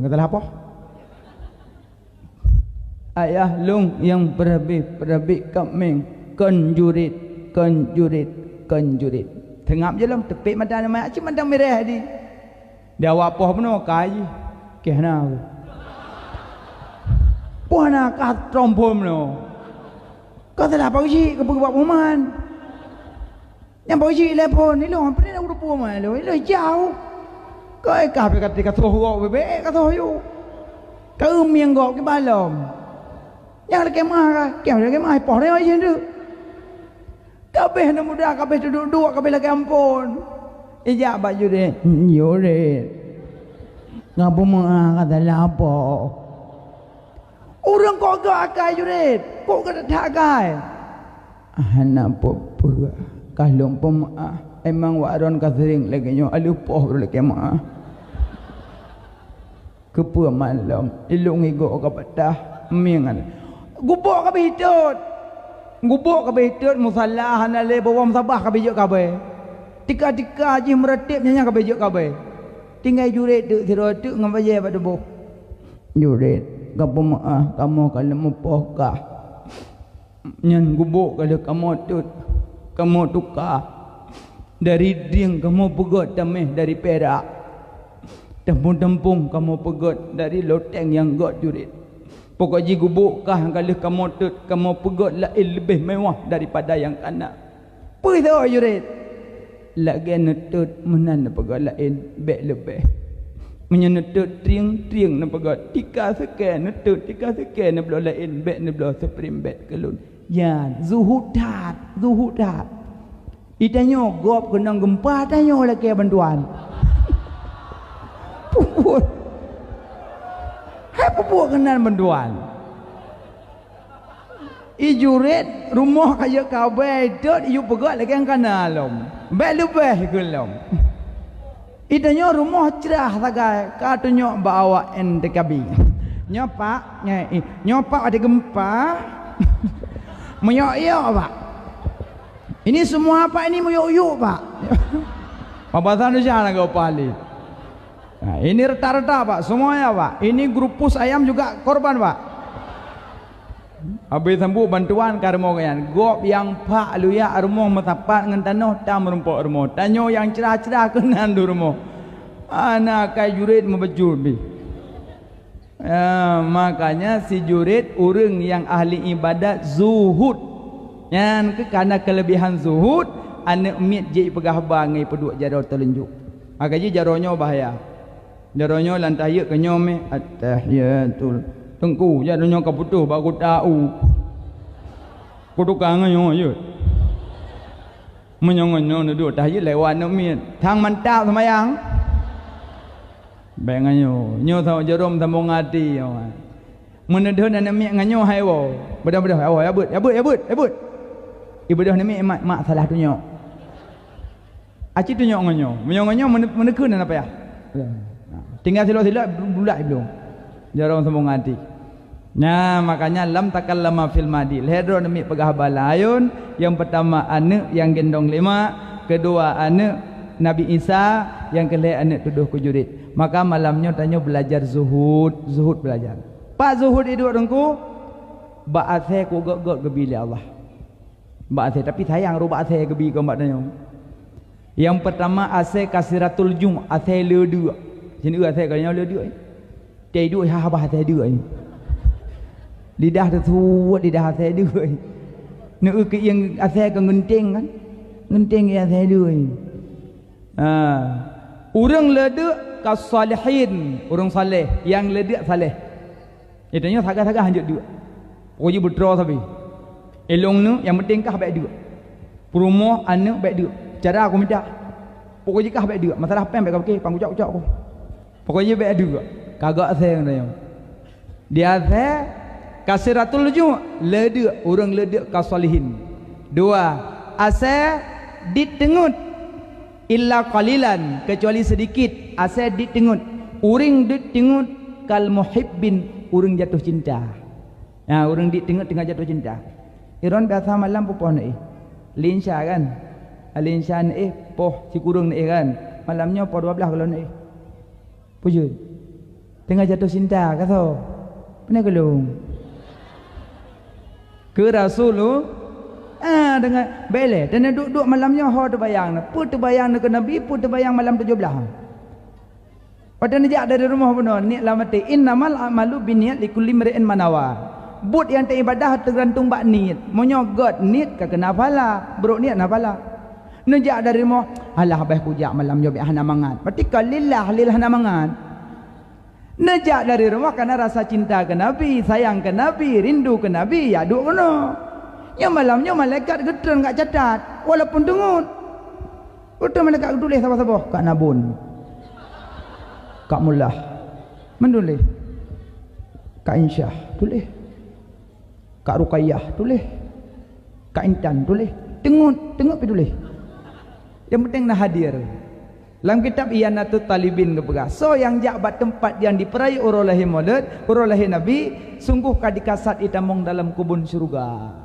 Kata apa? Ayah long yang perabi kameng konjurit. Tengap je lah tepik mata nama acik mata merah di. Dia wapoh pun kai. Kena. Puana kat trompom no. Kau telah pauji ke buat peman. Yang pauji telepon ni lo hampir dah udah peman lo. Lo jauh. Kau kah kata toh bebe kata yo. Kau miang gok ke balom. Yang lagi mah lagi mah poh dia aja tu. Kabeh nak muda kabeh duduk kabeh lagi ampun. Ijak baju dia. Yore. Ngapo mah kata lapo. Orang kau akai jurit. Kau kata tak akai. Anak apa kalau pemaah emang waron kasering lagi nyo alupoh lagi mah. Kepa malam ilung igo ka patah miangan. Gubuk kabeh hitut. Gubuk kabeh hitut musalla hanale bawa musabah kabeh juk kabeh. Tika-tika ji meretip nyanya kabeh juk kabeh. Tinggal jurit tu sira tu ngapa je pada boh. Jurit gapo maah kamu kalau mupoh kah. Nyan gubuk kalau kamu tut kamu tukar dari ding kamu pegot tameh dari perak. Tempung-tempung kamu pegot dari loteng yang got jurit. Pokok ji gubuk kah kalau kamu tut kamu pegot lain lebih mewah daripada yang kanak. Puih tu jurit. Lagi nutut menan pegot lain bek lebih. Menyenutut triang-triang na pegot. Tika sekian nutut tika sekian na belah lain bek na belah seprim bek kelun. Ya, zuhudat. Itanya gop kena gempa tanya lagi bantuan. Puput. Hai puput kena bantuan. Ijurit rumah kaya kabeh dot iu pegot lagi yang kana lom. Bek lebih kelom. Itanya rumah cerah sagai katanya bawa NTKB. Nyopak ada gempa. Menyok-yok pak. Ini semua apa ini menyok-yok pak. Papasan tu jangan kau pali. Nah, ini reta-reta pak, semuanya pak. Ini grup pus ayam juga korban pak. Habis sembuh bantuan karmo kan. Gop yang pak lu ya rumah metapat dengan tanah tam rumput rumah. Tanyo yang cerah-cerah kenan du rumah. Anak kai jurit membejul bi. Makanya si jurit orang yang ahli ibadat zuhud. Yang ke karena kelebihan zuhud anak mit je pegah bangai peduk jaro telunjuk. Agaji jaronyo bahaya. Jaronyo lantai ke nyome at-tahiyatul tengku jaronyo ka putuh baku tahu. Kudu kangen yo. menyong-nyong duduk tahiyat lewat nak mit thang mantap sembahyang baik nganyo nyo tau jerom tambung hati menedeh nak mit nganyo hai wo bedah-bedah awak abut ibu dah nak mit mak salah tunjuk aci tunjuk nganyo menyong-nyong menekun apa ya tinggal sila-sila bulat belum jerom tambung hati. Nah, makanya lam takallama fil madi. Lehadro demi pegah balayun. Yang pertama anak yang gendong 5, kedua anak Nabi Isa, yang kelih anak tuduh kujurit. Maka malamnya tanya belajar zuhud belajar. Pak zuhud itu dengku ba'athe ku gok ke bila Allah. Ba'athe tapi sayang ru ba'athe ke bi ko mbak tanya. Yang pertama ase kasiratul jum athe ledu. Sini athe kanya ledu. Tei du ha bah athe du ai. Lidah tersuat lidah saya dua. Nak ke yang saya ke ngenting kan? Ngenting yang saya dua. Orang ledek ka salihin, orang saleh, yang ledek saleh. Itanya sagah-sagah hanjut dua. Pokoknya berdoa tapi. Elong nu yang penting kah baik dua. Perumoh anak baik dua. Cara aku minta. Pokoknya kah baik dua. Masalah pen baik okey, panggucak-ucak aku. Pokoknya baik dua. Kagak saya tanya. Dia saya kasiratul ju ledek orang ledek kasalihin. 2 asa ditengut illa qalilan kecuali sedikit asa ditengut uring ditengut kal muhibbin urang jatuh cinta. Nah urang ditengut tengah jatuh cinta. Iron biasa malam pupoh ni linsya kan linsya ni poh si kurung ni kan malamnya poh 12 kalau ni pujud tengah jatuh cinta kata pernah gelung ke Rasul dengan bele dan duduk malamnya ho terbayang ke Nabi pun terbayang malam 17 pada nejak dari rumah benar niat lamati innamal amalu biniat likulli mri'in manawa but yang teribadah tergantung bak niat monyogot niat ka kena pahala bro niat na pahala nejak dari rumah alah bah kujak malam yo biah namangat berarti kalillah namangat. Nejak dari rumah karena rasa cinta ke Nabi, sayang ke Nabi, rindu ke Nabi, ya duk kena. Yang malamnya malaikat getran kat catat, walaupun dengut. Betul malaikat tulis siapa-siapa? Kak Nabun, Kak Mullah, menulis. Kak Insyah tulis, Kak Ruqayyah tulis, Kak Intan tulis. Dengut pergi tulis. Yang penting nak hadir. Dalam kitab Iyanatut Talibin kepegah. So yang jabat tempat yang diperai urolahi maulid, urolahi Nabi, sungguh kadikasat itamong dalam kubun syurga.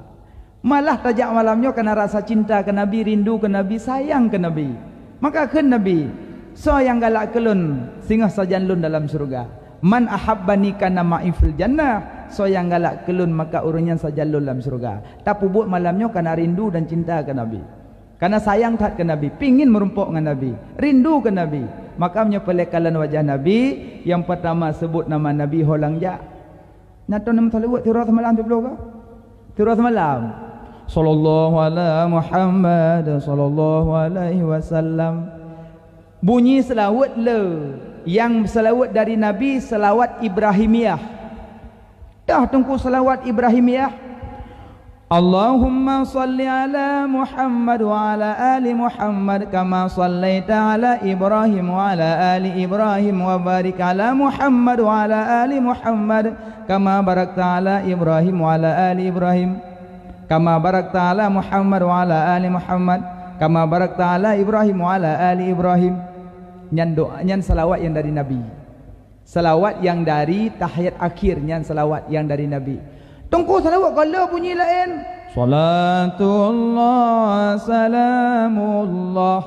Malah tajak malamnya karena rasa cinta ke Nabi, rindu ke Nabi, sayang ke Nabi. Maka ke Nabi. So yang galak kelun, singgah sajanlun dalam syurga. Man ahabbani kana ma'ifil jannah. So yang galak kelun maka urunnya sajanlun dalam syurga. Tapi buat malamnya karena rindu dan cinta ke Nabi. Karena sayang tak ke Nabi, pingin merumpuk dengan Nabi, rindu ke Nabi. Maka menyepelekalan wajah Nabi. Yang pertama sebut nama Nabi holang jak. Nato nama salawat tirah semalam tu belum ke? Tirah semalam. Sallallahu ala Muhammad sallallahu alaihi wasallam. Bunyi selawat le. Yang selawat dari Nabi selawat Ibrahimiyah. Dah tunggu selawat Ibrahimiyah. Allahumma salli ala Muhammad wa ala ali Muhammad kama sallaita ala Ibrahim wa ala ali Ibrahim wa barik ala Muhammad wa ala ali Muhammad kama barakta ala Ibrahim wa ala ali Ibrahim kama barakta ala Muhammad wa ala ali Muhammad kama barakta ala Ibrahim wa ala ali Ibrahim. Nyan doa, nyan salawat yang dari Nabi. Salawat yang dari tahiyat akhir, nyan salawat yang dari Nabi. Tunggu salawat kalau bunyi lain. Salatullah salamullah.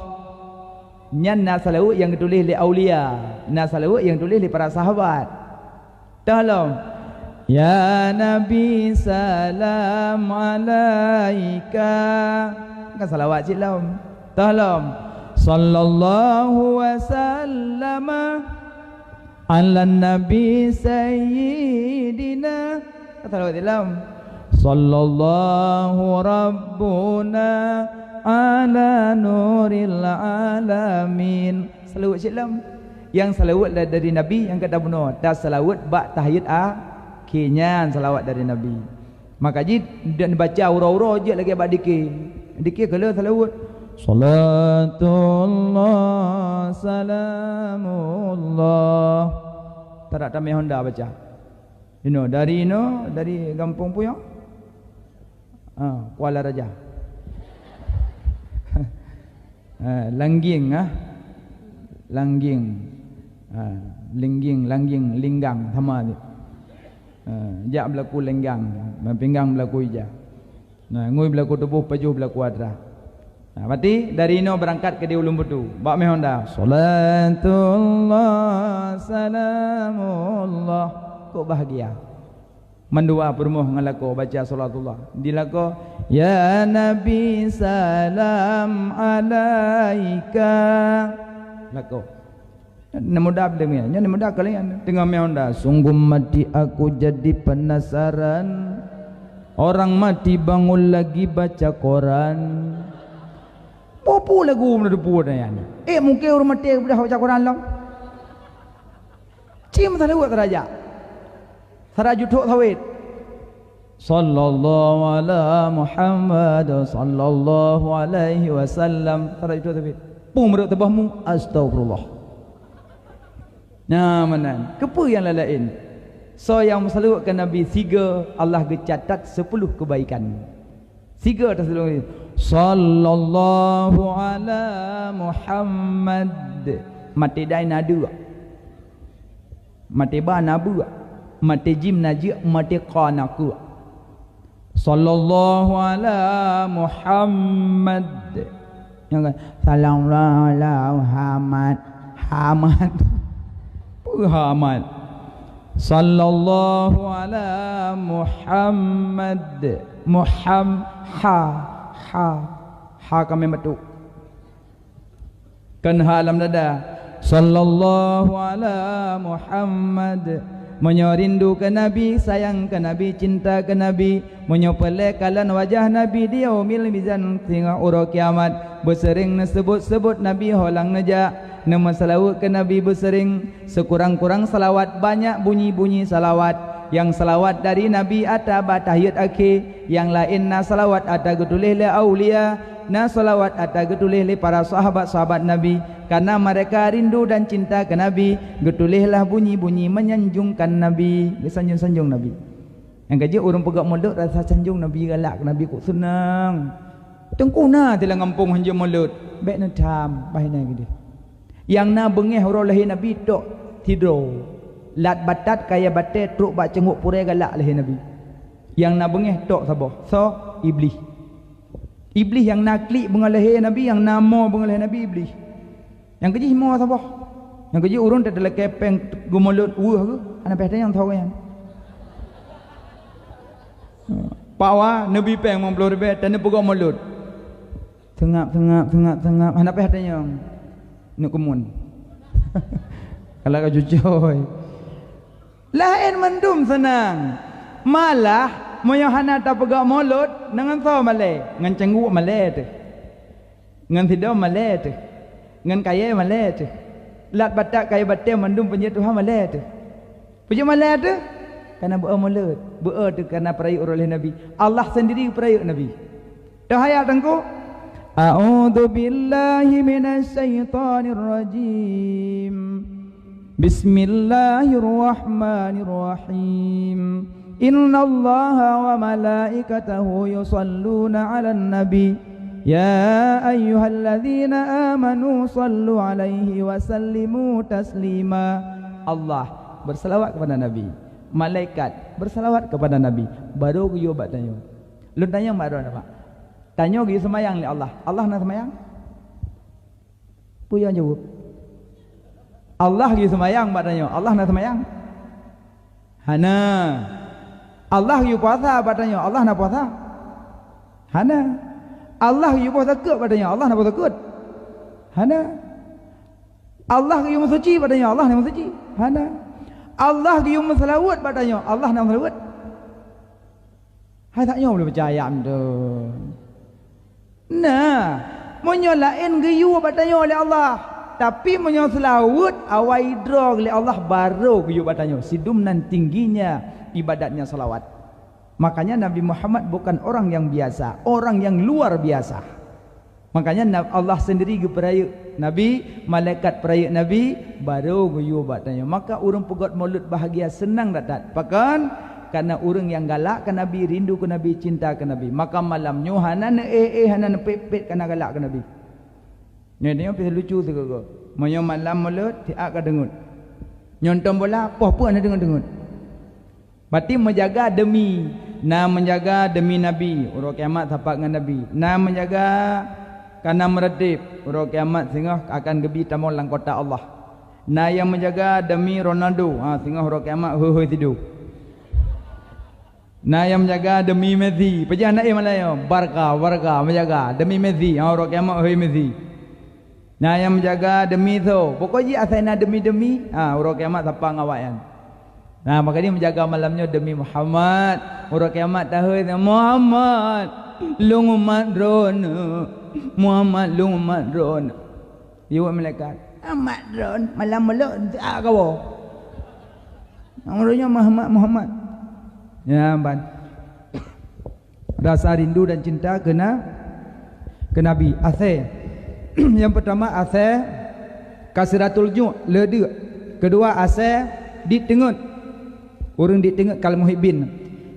Nyan na salawat yang ditulis oleh aulia, na salawat yang ditulis oleh para sahabat. Dalam ya Nabi salam alaika. Kan salawat silam. Dalam sallallahu wasallam ala nabi sayyidina. Salawat dalam sallallahu rabbuna ala nuril alamin. Salawat silam. Yang salawat dari Nabi yang kata benar. Tak salawat bak tahiyat akhirnya salawat dari Nabi. Maka jadi dan baca ura-ura je lagi bak dikir. Dikir kalau salawat Salatullah salamullah. Tak ada tamai Honda baca. Dari Kampung Puyong. Kuala Raja. Langging Langging. Linggang sama ni. Jak berlaku lenggang, pinggang berlaku ija. Ngui berlaku tubuh, pajuh berlaku adra. Berarti dari ini berangkat ke di Ulum Butu. Bak meh Honda. Salatullah salamullah. Kok bahagia. Mendua permuh ngalako baca salatullah. Dilako ya Nabi salam alaika. Lako. Nemudah demikian. Nya nemudah kalian tengah meh Honda. Sungguh mati aku jadi penasaran. Orang mati bangun lagi baca Quran. Popo lagu mendepu dah ni. Mungkin orang mati dah baca Quran long. Cim tak lewat raja. Saraju tok tawid. Sallallahu ala Muhammad sallallahu alaihi wasallam. Saraju tok tawid. Pung meruk tebahmu astagfirullah. Nah mana? Kepa yang lain. So yang salawat ke Nabi 3 Allah gecatat 10 kebaikan. 3 atas seluruh sallallahu ala Muhammad. Mati dai nadu. Mati ba nabu. Mati jim najib mati qanaku. Sallallahu ala Muhammad. Yang sallallahu ala Muhammad. Muhammad sallallahu ala Muhammad ha kami betul kan halam dada sallallahu ala Muhammad menyerindu ke Nabi, sayang ke Nabi, cinta ke Nabi, menyopelekalan wajah Nabi di yaumil mizan sehingga uro kiamat. Bersering sebut-sebut Nabi holang neja. Nama salawat ke Nabi bersering. Sekurang-kurang salawat, banyak bunyi-bunyi salawat. Yang salawat dari Nabi ata batahiyat akhir, yang lain na salawat ata getulih le aulia, na salawat ata getulih le para sahabat-sahabat Nabi. Karena mereka rindu dan cinta ke Nabi, getulihlah bunyi-bunyi menyanjungkan Nabi, sanjung-sanjung Nabi. Yang kerja orang pegak mulut rasa sanjung Nabi, galak Nabi kok senang. Tengkuna telah ngampung hanja mulut. Baik na tam, baik na gede. Yang na bengeh orang lahir Nabi tok tidur. Lat batat kaya batet truk bak cenguk pure galak lahir Nabi. Yang na bengeh tok sabah. So iblis. Iblis yang nak klik bunga lahir Nabi, yang nama bunga lahir Nabi iblis. Yang kerja semua sabah. Yang kerja urun tak ada kepeng gumulut wah ke? Anak pehta yang tahu kan. Pawa Nabi peng mempelur bet dan pegak mulut. Tengap. Anak pehta yang nak kumun. Kalau kau jujur. Lain mendum senang. Malah moyohana tak pegak mulut dengan so malai, dengan cenggu malai tu. Dengan tidur malai tu. Dengan kaya malai tu. Lat batak kaya batai mandum penjat Tuhan malai tu. Penjat malai tu kerana bu'a mulut. Bu'a tu kerana perayuk oleh Nabi. Allah sendiri perayuk Nabi. Dah hayat tengku. A'udhu billahi minasyaitanir rajim. Bismillahirrahmanirrahim. Inna allaha wa malaikatahu yusalluna ala nabi. Ya ayyuhalladzina amanu sallu alaihi wa sallimu taslima. Allah bersalawat kepada Nabi, malaikat bersalawat kepada Nabi. Baru ku yo bat tanya. Lu tanya baru apa? Tanya gi semayang li Allah. Allah nak semayang? Punya jawab. Allah gi semayang bat tanya. Allah nak semayang? Hana. Allah gi puasa bat tanya. Allah nak puasa? Hana. Allah you puasa takut padanya, Allah nak puasa takut. Hana. Allah you mensuci padanya, Allah nak mensuci. Hana. Allah you mensalawat padanya, Allah nak mensalawat. Hai taknya boleh percaya tu. Nah, monyo lain geyu padanya oleh Allah, tapi monyo selawat awai drog oleh Allah baru geyu padanya. Sidum nan tingginya ibadatnya salawat. Makanya Nabi Muhammad bukan orang yang biasa, orang yang luar biasa. Makanya Allah sendiri peraya Nabi, malaikat peraya Nabi, baru guyu buat tanya. Maka orang pegot maulud bahagia senang tak? Pakan karena orang yang galak ke Nabi, rindu ke Nabi, cinta ke Nabi. Maka malamnya hanan hanan pepet kena galak ke Nabi. Ni dia pasal lucu tu kau. Moyo malam maulud tiak ka dengut. Nyontom bola apa nak dengut-dengut. Berarti menjaga demi Nabi. Orang kiamat tapak dengan Nabi. Menjaga karena meredip orang kiamat sehingga akan gebi tamu dalam kota Allah. Yang menjaga demi Ronaldo, sehingga orang kiamat tidur. Yang menjaga demi Messi, pejah nak Malaya, Barca menjaga demi Messi, orang kiamat Messi. Yang menjaga demi tu, pokoknya asal demi orang kiamat siapa ngawayan. Maka dia menjaga malamnya demi Muhammad. Orang kiamat tahu Muhammad lungumat drone. Muhammad lungumat drone. Dia buat malaikat. Amat drone malam malam tak kau. Namanya Muhammad. Ya ban. Rasa rindu dan cinta ke Nabi. Asal. Yang pertama asal kasratul ju' leda. Kedua asal ditengut. Orang ditengut kal muhibbin.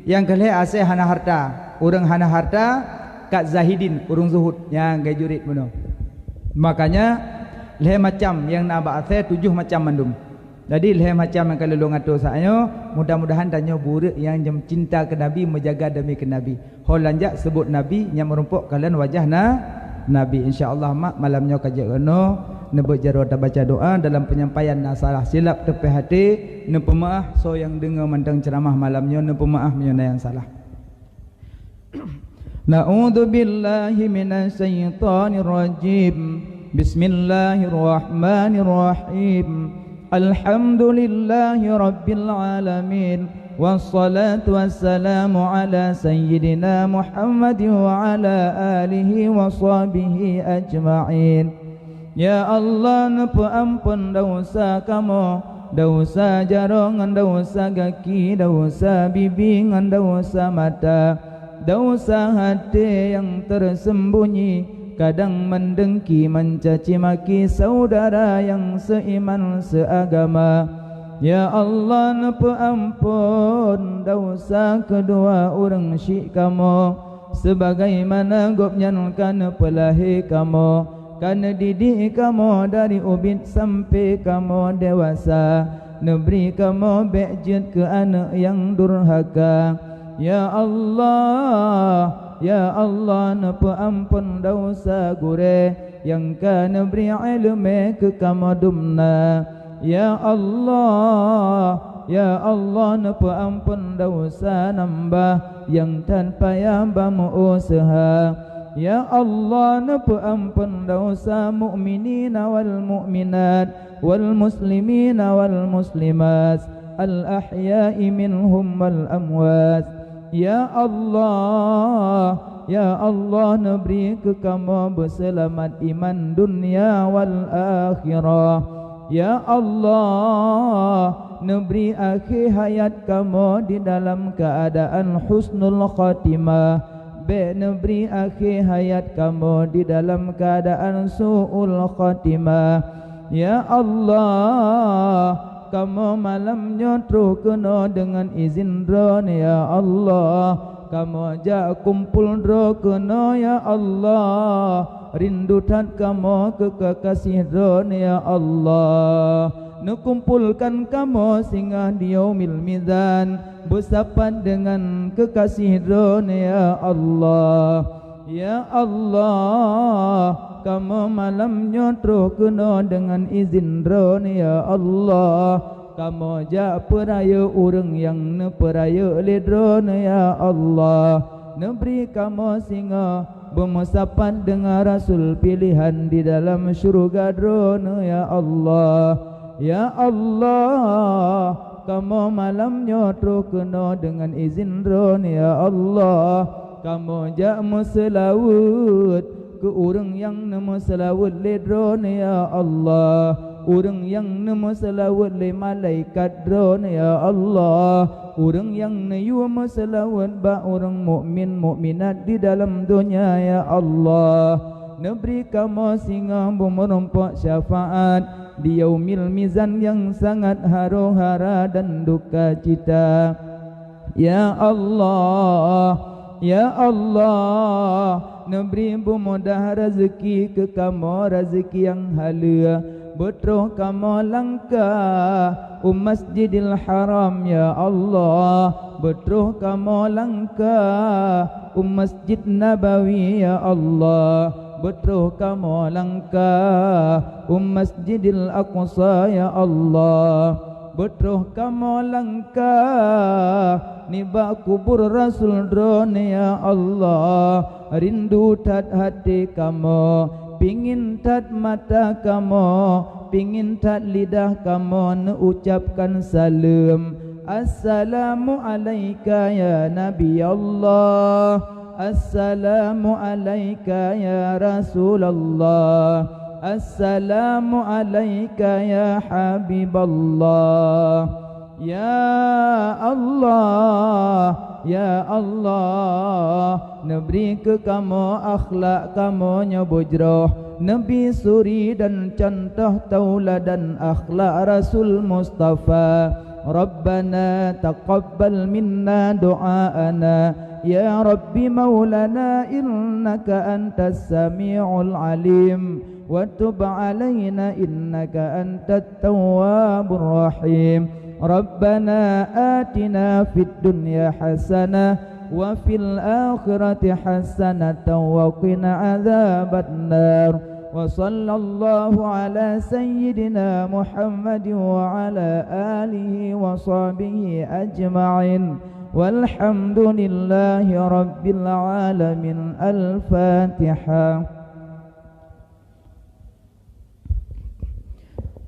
Yang kelih asal hana harta. Orang hana harta kat zahidin, orang zuhud yang gajurit benar. Makanya leh macam yang nak asal 7 macam mandum. Jadi leh macam yang kalau lu ngatur saya, mudah-mudahan tanya burik yang cinta ke Nabi, menjaga demi ke Nabi. Hol lanjak sebut Nabi yang merumpuk kalian wajah Nabi. Insya-Allah mak malamnya kaji kena nebut jaro baca doa dalam penyampaian salah silap tepi hati, nempu maaf so yang dengar mandang ceramah malamnya nempu maaf menyana yang salah. Na'udzu billahi minasy syaithanir rajim. Bismillahirrahmanirrahim. Alhamdulillahi rabbil alamin. Wassalatu wassalamu ala sayyidina Muhammad wa ala alihi wa sahbihi ajma'in. Ya Allah, nepu ampun dosa kamu, dosa jarongan, dosa kaki, dosa bibingan, dosa mata, dosa hati yang tersembunyi, kadang mendengki, mencaci maki saudara yang seiman seagama. Ya Allah, nepu ampun dosa kedua orang syik kamu, sebagaimana gopnyankan pelahi kamu, karena didik kamu dari ubid sampai kamu dewasa, neberi kamu bekjut ke anak yang durhaka. Ya Allah, nepu ampun dosa gure yang kana beri ilmu ke kamu dumna. Ya Allah, nepu ampun dosa nambah yang tanpa yambamu usaha. Ya Allah, nepu ampun dosa mu'minina wal mu'minat wal muslimina wal muslimat al ahya'i minhum wal amwat. Ya Allah, neberi ke kamu berselamat iman dunia wal akhirah. Ya Allah, neberi akhir hayat kamu di dalam keadaan husnul khatimah. Neberi akhir hayat kamu di dalam keadaan su'ul khatimah. Ya Allah, kamu malamnya terus kena dengan izin drone. Ya Allah, kamu ajak kumpul drone kena. Ya Allah, rindu tat kamu ke kekasih drone. Ya Allah, nukumpulkan kamu singgah di yaumil mizan, bersapat dengan kekasih drone. Ya Allah, ya Allah, kamu malamnya terus kena dengan izin drone. Ya Allah, kamu ajak peraya orang yang neperaya oleh drone. Ya Allah, neberi kamu singgah bermusapat dengan Rasul pilihan di dalam syurga drone. Ya Allah, ya Allah, kamu malamnya terus kena dengan izin drone. Ya Allah, kamu ajak selawat ke orang yang nama selawat le drone. Ya Allah, orang yang nama selawat le malaikat drone. Ya Allah, orang yang nama selawat ba orang mukmin mukminat di dalam dunia. Ya Allah, Neberi kamu singa memerompak syafaat di yaumil mizan yang sangat haro-hara dan duka cita. Ya Allah, Ya Allah, neberi mudah rezeki ke kamu, rezeki yang halal. Betroh kamu langkah Masjidil Haram ya Allah. Betroh kamu langkah Masjid Nabawi ya Allah. Betroh kamu langkah Masjidil Aqsa ya Allah. Betroh kamu langkah niba kubur Rasul drone ya Allah. Rindu tat hati kamu, pingin tat mata kamu, pingin tat lidah kamu ucapkan salam. Assalamu alayka ya Nabi Allah. Assalamu alayka ya Rasulullah. Assalamu alayka ya Habiballah. Ya Allah, Ya Allah, neberi ke kamu akhlak kamu nyabujroh, Nabi suri dan contoh tauladan akhlak Rasul Mustafa. Rabbana taqabbal minna du'aana Ya Rabbi maulana innaka antas sami'ul alim wa tub alaina innaka antat tawwabur rahim. Rabbana atina fid dunya hasanah wa fil akhirati hasanatan wa qina adzabannar. Wa sallallahu ala sayyidina Muhammad wa ala alihi wa sahbihi ajma'in. Walhamdulillahi rabbil alamin. Al-Fatihah.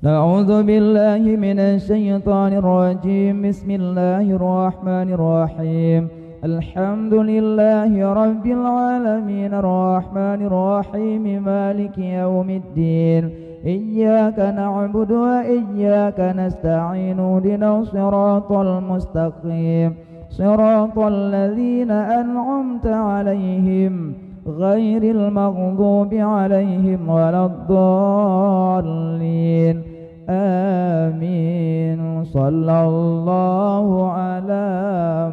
A'udzu billahi minasy syaithanir rajim. Bismillahir rahmanir rahim. Alhamdulillahi rabbil alamin. Ar-rahmanir rahim. Maliki yaumiddin. Iyyaka na'budu wa iyyaka nasta'in. Ihdinas siratal mustaqim. Siratal ladzina an'amta 'alaihim ghairil maghdubi 'alaihim waladdallin. Amin. Sallallahu ala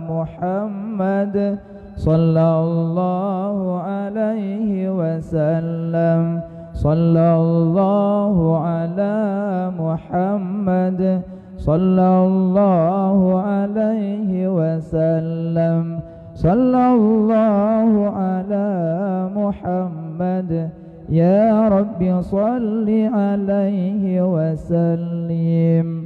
Muhammad sallallahu alaihi wasallam. Sallallahu ala Muhammad sallallahu alaihi wasallam. Sallallahu ala Muhammad. Ya Rabbi salli alaihi wasallim.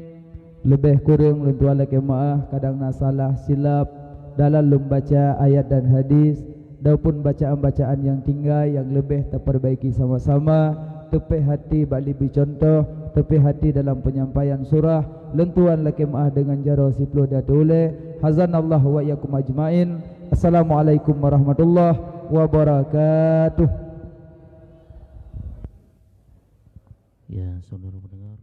Lebih kurang lentuan lagi maaf, kadang nak salah silap dalam membaca ayat dan hadis, ataupun bacaan-bacaan yang tinggal yang lebih terperbaiki sama-sama. Tepi hati balik contoh, tepi hati dalam penyampaian surah. Lentuan lagi maaf dengan jaro siplo dah toleh. Hazanallahu wa iyyakum ajmain. Assalamualaikum warahmatullahi wabarakatuh. Ya, saudara pendengar.